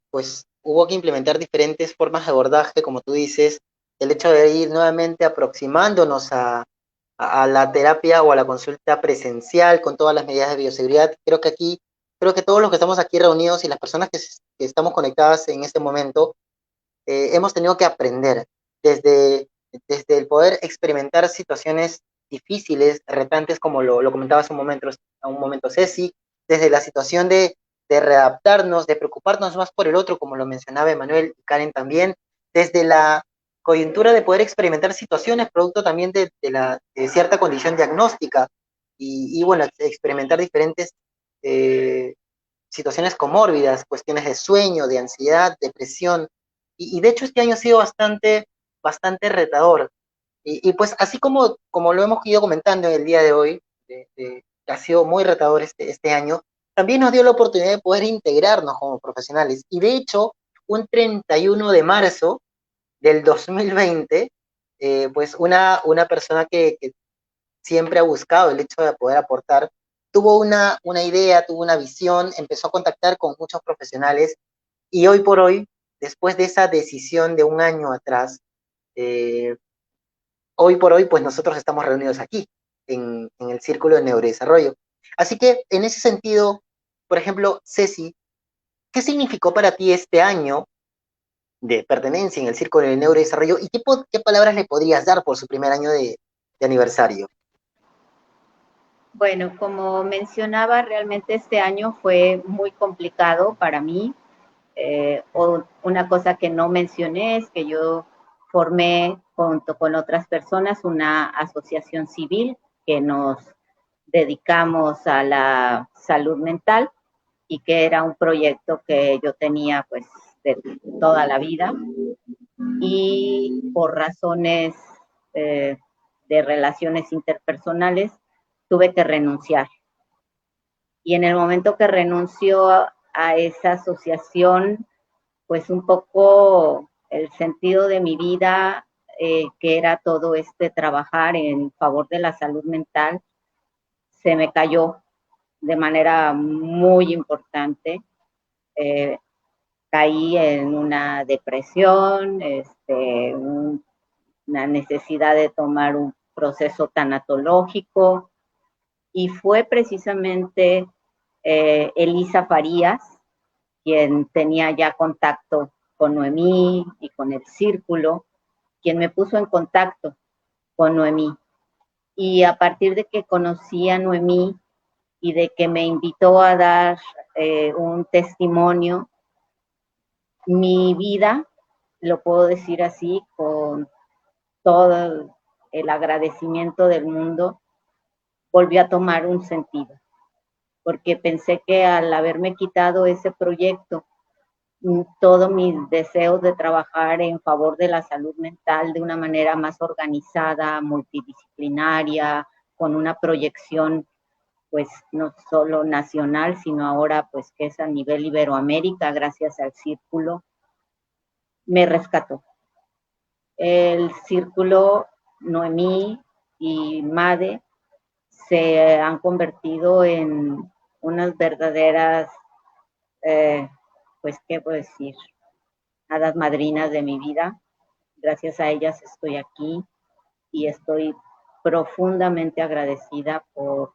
pues hubo que implementar diferentes formas de abordaje, como tú dices, el hecho de ir nuevamente aproximándonos a la terapia o a la consulta presencial con todas las medidas de bioseguridad. Creo que todos los que estamos aquí reunidos y las personas que estamos conectadas en este momento, hemos tenido que aprender desde, desde el poder experimentar situaciones difíciles, retantes, como lo comentaba hace un momento Ceci, desde la situación de readaptarnos, de preocuparnos más por el otro, como lo mencionaba Emanuel y Karen también, desde la coyuntura de poder experimentar situaciones, producto también de cierta condición diagnóstica, y bueno, experimentar diferentes situaciones comórbidas, cuestiones de sueño, de ansiedad, depresión, y de hecho este año ha sido bastante retador. Y pues así como lo hemos ido comentando en el día de hoy, que ha sido muy retador este año, también nos dio la oportunidad de poder integrarnos como profesionales. Y de hecho, un 31 de marzo del 2020, pues una persona que siempre ha buscado el hecho de poder aportar, tuvo una idea, tuvo una visión, empezó a contactar con muchos profesionales y hoy por hoy, después de esa decisión de un año atrás, eh, hoy por hoy, pues nosotros estamos reunidos aquí, en el Círculo de Neurodesarrollo. Así que, en ese sentido, por ejemplo, Ceci, ¿qué significó para ti este año de pertenencia en el Círculo de Neurodesarrollo y qué palabras le podrías dar por su primer año de aniversario? Bueno, como mencionaba, realmente este año fue muy complicado para mí. Una cosa que no mencioné es que yo formé junto con otras personas una asociación civil que nos dedicamos a la salud mental y que era un proyecto que yo tenía pues de toda la vida y por razones eh, de relaciones interpersonales tuve que renunciar. Y en el momento que renunció a esa asociación, pues un poco el sentido de mi vida, que era todo este trabajar en favor de la salud mental, se me cayó de manera muy importante. Eh, Caí en una depresión, una necesidad de tomar un proceso tanatológico y fue precisamente Elisa Farías quien tenía ya contacto con Noemí y con el círculo, quien me puso en contacto con Noemí. Y a partir de que conocí a Noemí y de que me invitó a dar un testimonio, mi vida, lo puedo decir así, con todo el agradecimiento del mundo, volvió a tomar un sentido, porque pensé que al haberme quitado ese proyecto, todos mis deseos de trabajar en favor de la salud mental de una manera más organizada, multidisciplinaria, con una proyección pues no solo nacional, sino ahora pues que es a nivel Iberoamérica, gracias al círculo, me rescató. El círculo, Noemí y Made se han convertido en unas verdaderas, pues, ¿qué puedo decir? Hadas madrinas de mi vida. Gracias a ellas estoy aquí y estoy profundamente agradecida por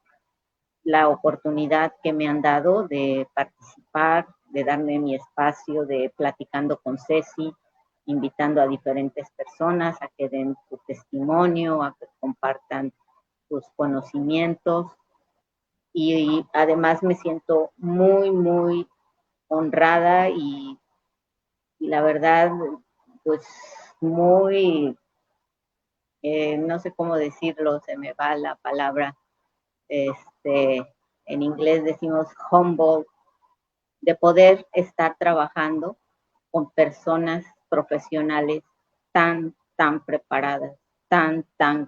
la oportunidad que me han dado de participar, de darme mi espacio, de platicando con Ceci, invitando a diferentes personas a que den su testimonio, a que compartan sus conocimientos y además me siento muy, muy honrada y la verdad, pues muy, no sé cómo decirlo, se me va la palabra, en inglés decimos humble, de poder estar trabajando con personas profesionales tan preparadas, tan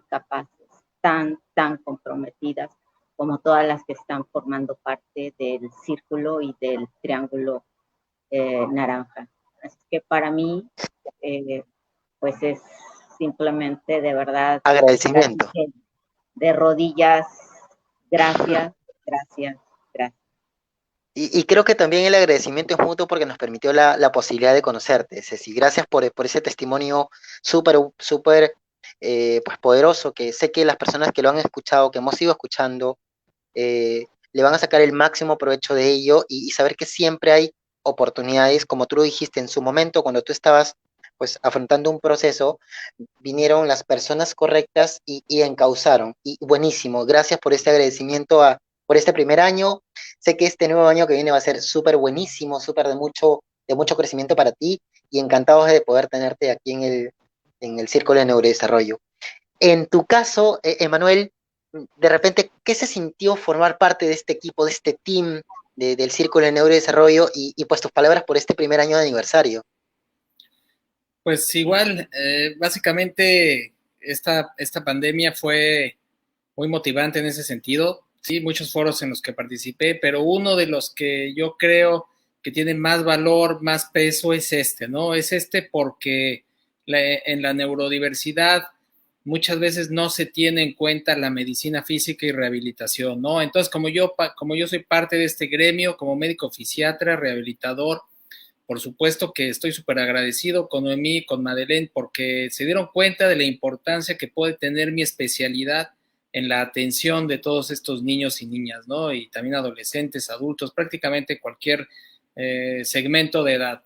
capaces, tan comprometidas como todas las que están formando parte del círculo y del triángulo naranja. Así que para mí, pues es simplemente de verdad, Agradecimiento. de rodillas, gracias, gracias, gracias. Y creo que también el agradecimiento es mutuo porque nos permitió la posibilidad de conocerte, Ceci. Gracias por ese testimonio súper, súper pues poderoso, que sé que las personas que lo han escuchado, que hemos ido escuchando, le van a sacar el máximo provecho de ello y saber que siempre hay oportunidades, como tú lo dijiste en su momento, cuando tú estabas pues afrontando un proceso, vinieron las personas correctas y encauzaron. Y buenísimo, gracias por este agradecimiento por este primer año. Sé que este nuevo año que viene va a ser súper buenísimo, súper de mucho crecimiento para ti y encantados de poder tenerte aquí en el Círculo de Neurodesarrollo. En tu caso, Emanuel, de repente, ¿qué se sintió formar parte de este equipo, de este team del Círculo de Neurodesarrollo y pues tus palabras por este primer año de aniversario? Pues igual, básicamente esta pandemia fue muy motivante en ese sentido. Sí, muchos foros en los que participé, pero uno de los que yo creo que tiene más valor, más peso es ¿no? Es porque en la neurodiversidad muchas veces no se tiene en cuenta la medicina física y rehabilitación, ¿no? Entonces, como yo soy parte de este gremio, como médico fisiatra, rehabilitador, por supuesto que estoy súper agradecido con Noemí, con Madeleine, porque se dieron cuenta de la importancia que puede tener mi especialidad en la atención de todos estos niños y niñas, ¿no? Y también adolescentes, adultos, prácticamente cualquier segmento de edad.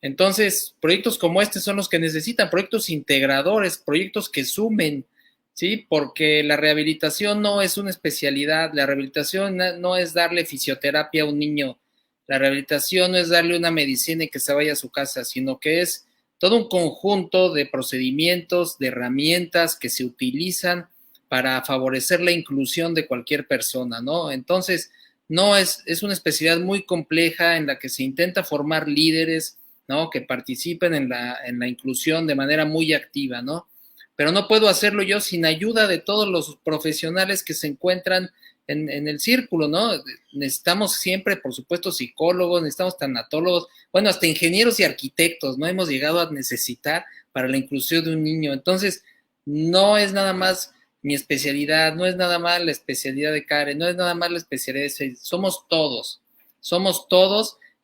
Entonces, proyectos como este son los que necesitan, proyectos integradores, proyectos que sumen, ¿sí? Porque la rehabilitación no es una especialidad, la rehabilitación no es darle fisioterapia a un niño, la rehabilitación no es darle una medicina y que se vaya a su casa, sino que es todo un conjunto de procedimientos, de herramientas que se utilizan para favorecer la inclusión de cualquier persona, ¿no? Entonces, no es una especialidad muy compleja en la que se intenta formar líderes, ¿no? Que participen en la inclusión de manera muy activa, ¿no? Pero no puedo hacerlo yo sin ayuda de todos los profesionales que se encuentran en el círculo, ¿no? Necesitamos siempre, por supuesto, psicólogos, necesitamos tanatólogos, bueno, hasta ingenieros y arquitectos, ¿no? Hemos llegado a necesitar para la inclusión de un niño. Entonces, no es nada más mi especialidad, no es nada más la especialidad de Karen, no es nada más la especialidad de somos todos,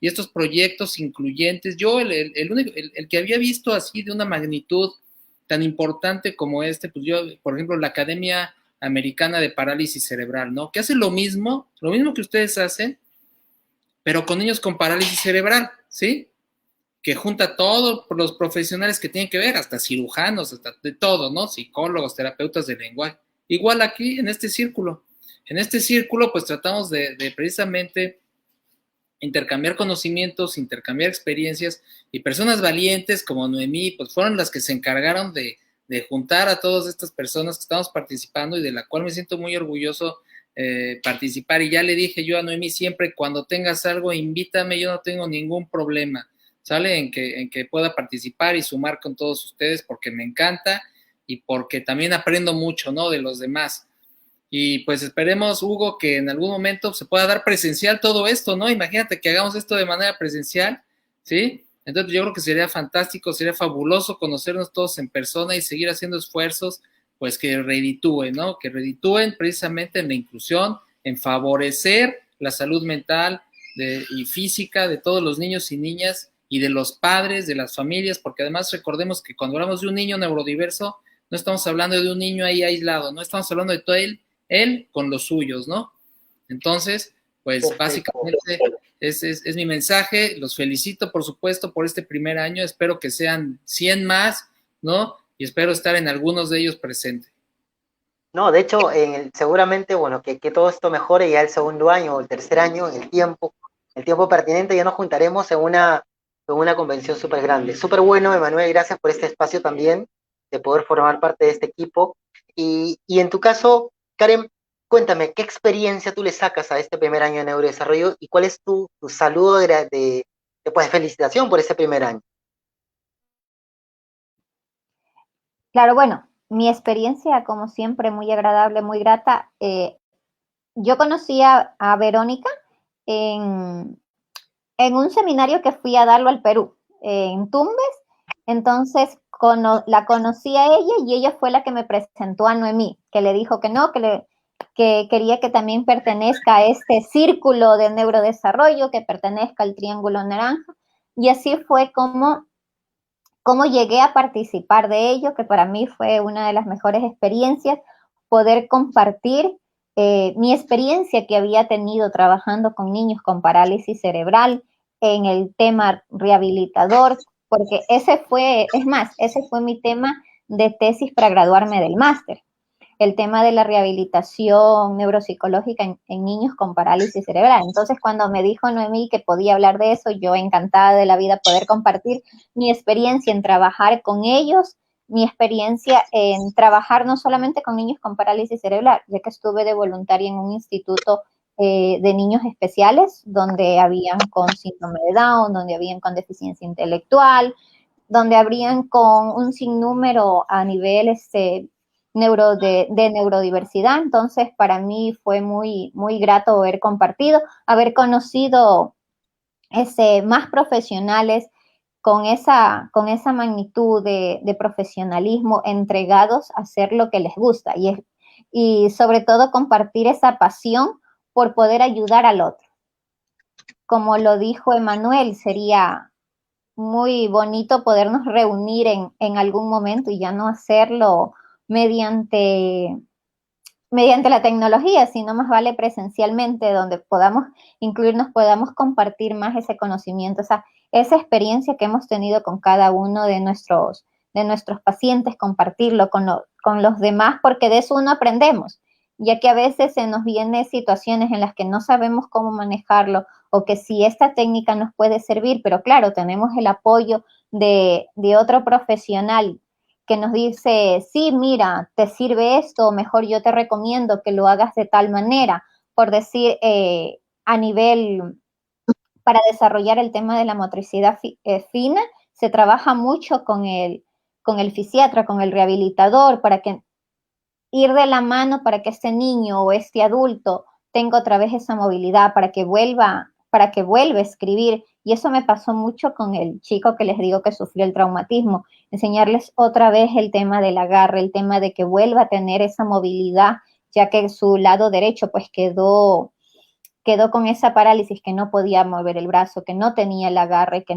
y estos proyectos incluyentes, yo el que había visto así de una magnitud tan importante como este, pues yo, por ejemplo, la Academia Americana de Parálisis Cerebral, ¿no? Que hace lo mismo que ustedes hacen, pero con niños con parálisis cerebral, ¿sí? Que junta a todos los profesionales que tienen que ver, hasta cirujanos, hasta de todo, ¿no? Psicólogos, terapeutas de lenguaje. Igual aquí, en este círculo. En este círculo, pues tratamos de precisamente intercambiar conocimientos, intercambiar experiencias, y personas valientes como Noemí, pues fueron las que se encargaron de juntar a todas estas personas que estamos participando y de la cual me siento muy orgulloso participar. Y ya le dije yo a Noemí, siempre cuando tengas algo, invítame, yo no tengo ningún problema, ¿sale? En que pueda participar y sumar con todos ustedes, porque me encanta y porque también aprendo mucho, ¿no? De los demás. Y pues esperemos, Hugo, que en algún momento se pueda dar presencial todo esto, ¿no? Imagínate que hagamos esto de manera presencial, ¿sí? Entonces yo creo que sería fantástico, sería fabuloso conocernos todos en persona y seguir haciendo esfuerzos, pues que reditúen, ¿no? Que reditúen precisamente en la inclusión, en favorecer la salud mental y física de todos los niños y niñas y de los padres, de las familias, porque además recordemos que cuando hablamos de un niño neurodiverso, no estamos hablando de un niño ahí aislado, no estamos hablando de todo él con los suyos, ¿no? Entonces, pues básicamente es mi mensaje. Los felicito, por supuesto, por este primer año. Espero que sean 100 más, ¿no? Y espero estar en algunos de ellos presente. No, de hecho, seguramente, bueno, que todo esto mejore ya el segundo año o el tercer año, en el tiempo pertinente, ya nos juntaremos en una convención súper grande. Súper bueno, Emanuel, gracias por este espacio también, de poder formar parte de este equipo. Y en tu caso, Karen, cuéntame, ¿qué experiencia tú le sacas a este primer año de neurodesarrollo y cuál es tu saludo de felicitación por ese primer año? Claro, bueno, mi experiencia, como siempre, muy agradable, muy grata. Yo conocí a Verónica en un seminario que fui a darlo al Perú, en Tumbes. Entonces la conocí a ella y ella fue la que me presentó a Noemí, que le dijo que no, que quería que también pertenezca a este círculo de neurodesarrollo, que pertenezca al Triángulo Naranja. Y así fue como llegué a participar de ello, que para mí fue una de las mejores experiencias, poder compartir mi experiencia que había tenido trabajando con niños con parálisis cerebral en el tema rehabilitador, porque ese fue mi tema de tesis para graduarme del máster, el tema de la rehabilitación neuropsicológica en niños con parálisis cerebral. Entonces, cuando me dijo Noemí que podía hablar de eso, yo encantada de la vida poder compartir mi experiencia en trabajar con ellos, mi experiencia en trabajar no solamente con niños con parálisis cerebral, ya que estuve de voluntaria en un instituto de niños especiales, donde habían con síndrome de Down, donde habían con deficiencia intelectual, donde habrían con un sinnúmero a nivel de neurodiversidad. Entonces, para mí fue muy, muy grato haber compartido, haber conocido más profesionales con esa magnitud de profesionalismo, entregados a hacer lo que les gusta y sobre todo compartir esa pasión por poder ayudar al otro. Como lo dijo Emanuel, sería muy bonito podernos reunir en algún momento y ya no hacerlo mediante la tecnología, sino más vale presencialmente, donde podamos incluirnos, podamos compartir más ese conocimiento, esa experiencia que hemos tenido con cada uno de nuestros pacientes, compartirlo con los demás, porque de eso uno aprendemos, ya que a veces se nos vienen situaciones en las que no sabemos cómo manejarlo, o que si esta técnica nos puede servir, pero claro, tenemos el apoyo de otro profesional que nos dice, sí, mira, te sirve esto, mejor yo te recomiendo que lo hagas de tal manera, por decir, a nivel, para desarrollar el tema de la motricidad fina, se trabaja mucho con el fisiatra, con el rehabilitador, para que ir de la mano para que este niño o este adulto tenga otra vez esa movilidad, para que vuelva a escribir. Y eso me pasó mucho con el chico que les digo que sufrió el traumatismo, enseñarles otra vez el tema del agarre, el tema de que vuelva a tener esa movilidad, ya que su lado derecho pues quedó con esa parálisis, que no podía mover el brazo, que no tenía el agarre, que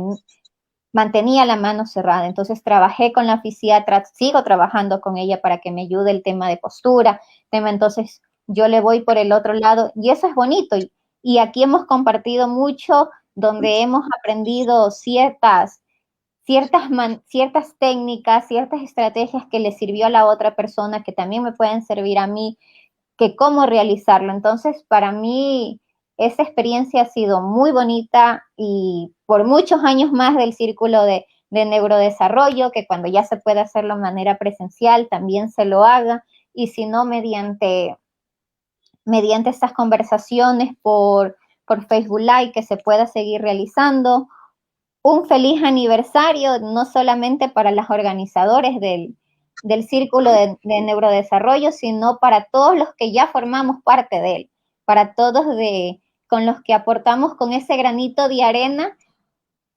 mantenía la mano cerrada. Entonces trabajé con la fisiatra, sigo trabajando con ella para que me ayude el tema de postura, entonces yo le voy por el otro lado y eso es bonito. Y aquí hemos compartido mucho, donde hemos aprendido ciertas técnicas, ciertas estrategias que le sirvió a la otra persona, que también me pueden servir a mí, que cómo realizarlo. Entonces, para mí, esa experiencia ha sido muy bonita, y por muchos años más del círculo de neurodesarrollo, que cuando ya se puede hacerlo de manera presencial, también se lo haga, y si no, mediante estas conversaciones por Facebook Live, que se pueda seguir realizando. Un feliz aniversario, no solamente para los organizadores del Círculo de Neurodesarrollo, sino para todos los que ya formamos parte de él, para todos con los que aportamos con ese granito de arena,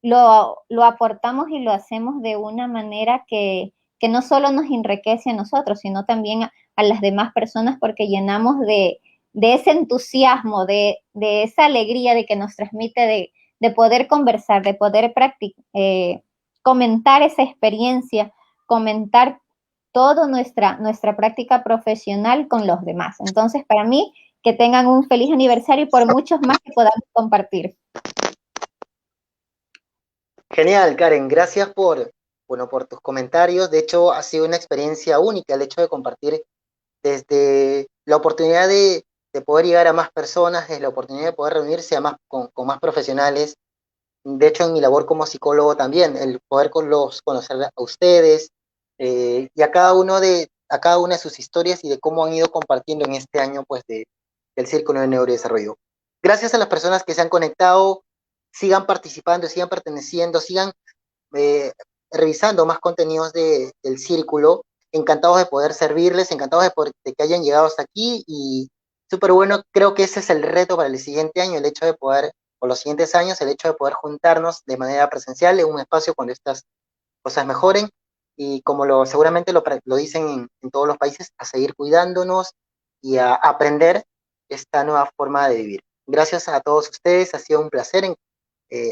lo aportamos y lo hacemos de una manera que no solo nos enriquece a nosotros, sino también a las demás personas, porque llenamos de ese entusiasmo, de esa alegría de que nos transmite, de poder conversar, de poder comentar esa experiencia, comentar toda nuestra práctica profesional con los demás. Entonces, para mí, que tengan un feliz aniversario y por muchos más que podamos compartir. Genial, Karen, gracias por tus comentarios. De hecho, ha sido una experiencia única el hecho de compartir desde la oportunidad de poder llegar a más personas, desde la oportunidad de poder reunirse con más profesionales. De hecho, en mi labor como psicólogo también, el poder conocer a ustedes y a cada una de sus historias y de cómo han ido compartiendo en este año pues del Círculo de Neurodesarrollo. Gracias a las personas que se han conectado, sigan participando, sigan perteneciendo, sigan revisando más contenidos del Círculo. Encantados de poder servirles, encantados de que hayan llegado hasta aquí, y súper bueno. Creo que ese es el reto para el siguiente año, el hecho de poder, o los siguientes años, el hecho de poder juntarnos de manera presencial en un espacio cuando estas cosas mejoren, y como seguramente lo dicen en todos los países, a seguir cuidándonos y a aprender esta nueva forma de vivir. Gracias a todos ustedes, ha sido un placer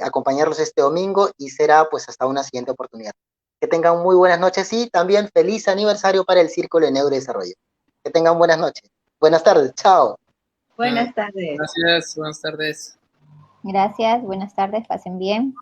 acompañarlos este domingo, y será pues hasta una siguiente oportunidad. Que tengan muy buenas noches, y también feliz aniversario para el Círculo de Neurodesarrollo. Que tengan buenas noches. Buenas tardes, chao. Buenas tardes. Gracias, buenas tardes. Gracias, buenas tardes, pasen bien.